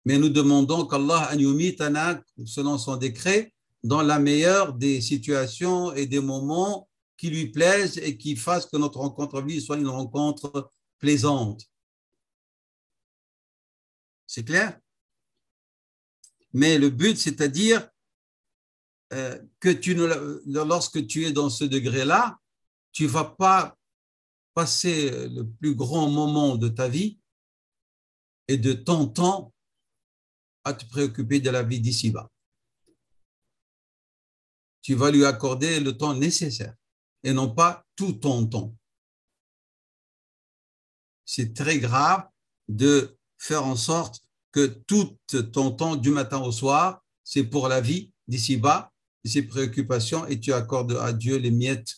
A: Mais nous demandons qu'Allah an yumitana, selon son décret, dans la meilleure des situations et des moments qui lui plaisent et qui fassent que notre rencontre avec lui soit une rencontre plaisante. C'est clair? Mais le but, c'est-à-dire que lorsque tu es dans ce degré-là, tu ne vas pas passer le plus grand moment de ta vie et de ton temps à te préoccuper de la vie d'ici-bas. Tu vas lui accorder le temps nécessaire et non pas tout ton temps. C'est très grave de faire en sorte que tout ton temps du matin au soir, c'est pour la vie d'ici-bas, ses préoccupations, et tu accordes à Dieu les miettes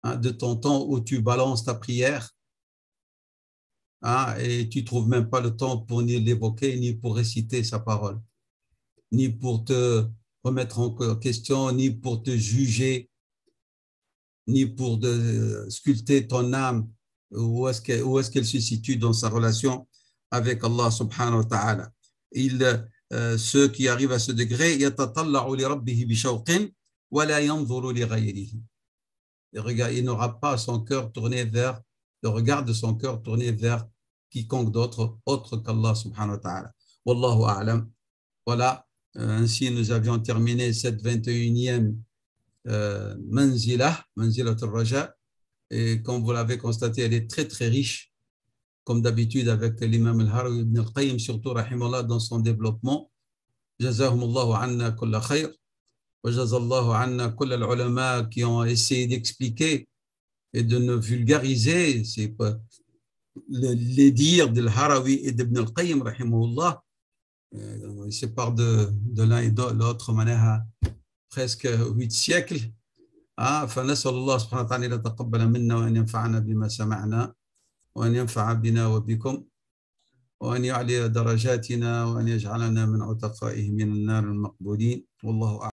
A: de ton temps où tu balances ta prière, et tu ne trouves même pas le temps pour ni l'évoquer, ni pour réciter sa parole, ni pour te remettre en question, ni pour te juger, ni pour sculpter ton âme, où est-ce qu'elle se situe dans sa relation avec Allah subhanahu wa ta'ala. Ceux qui arrivent à ce degré, il n'aura pas son cœur tourné vers, le regard de son cœur tourné vers quiconque d'autre, autre qu'Allah subhanahu wa ta'ala. Wallahu a'lam. Voilà, ainsi nous avions terminé cette 21e manzilat al-raja, et comme vous l'avez constaté, elle est très très riche, comme d'habitude avec l'imam al-Harawi ibn al-Qayyim, surtout rahimahullah dans son développement. Jazahumullahu anna kulla khayr, wa jazallahu anna kulla al-ulama qui ont essayé d'expliquer et de ne vulgariser les dires de al-Harawi et d'Ibn al-Qayyim rahimahullah. Il sépare de l'un et de l'autre manière presque 8 siècles. فنسأل الله سبحانه وتعالى أن يتقبل منا وأن ينفعنا بما سمعنا وأن ينفع بنا وبكم وأن يعلي درجاتنا وأن يجعلنا من عتقائه من النار المقبولين والله أعلم.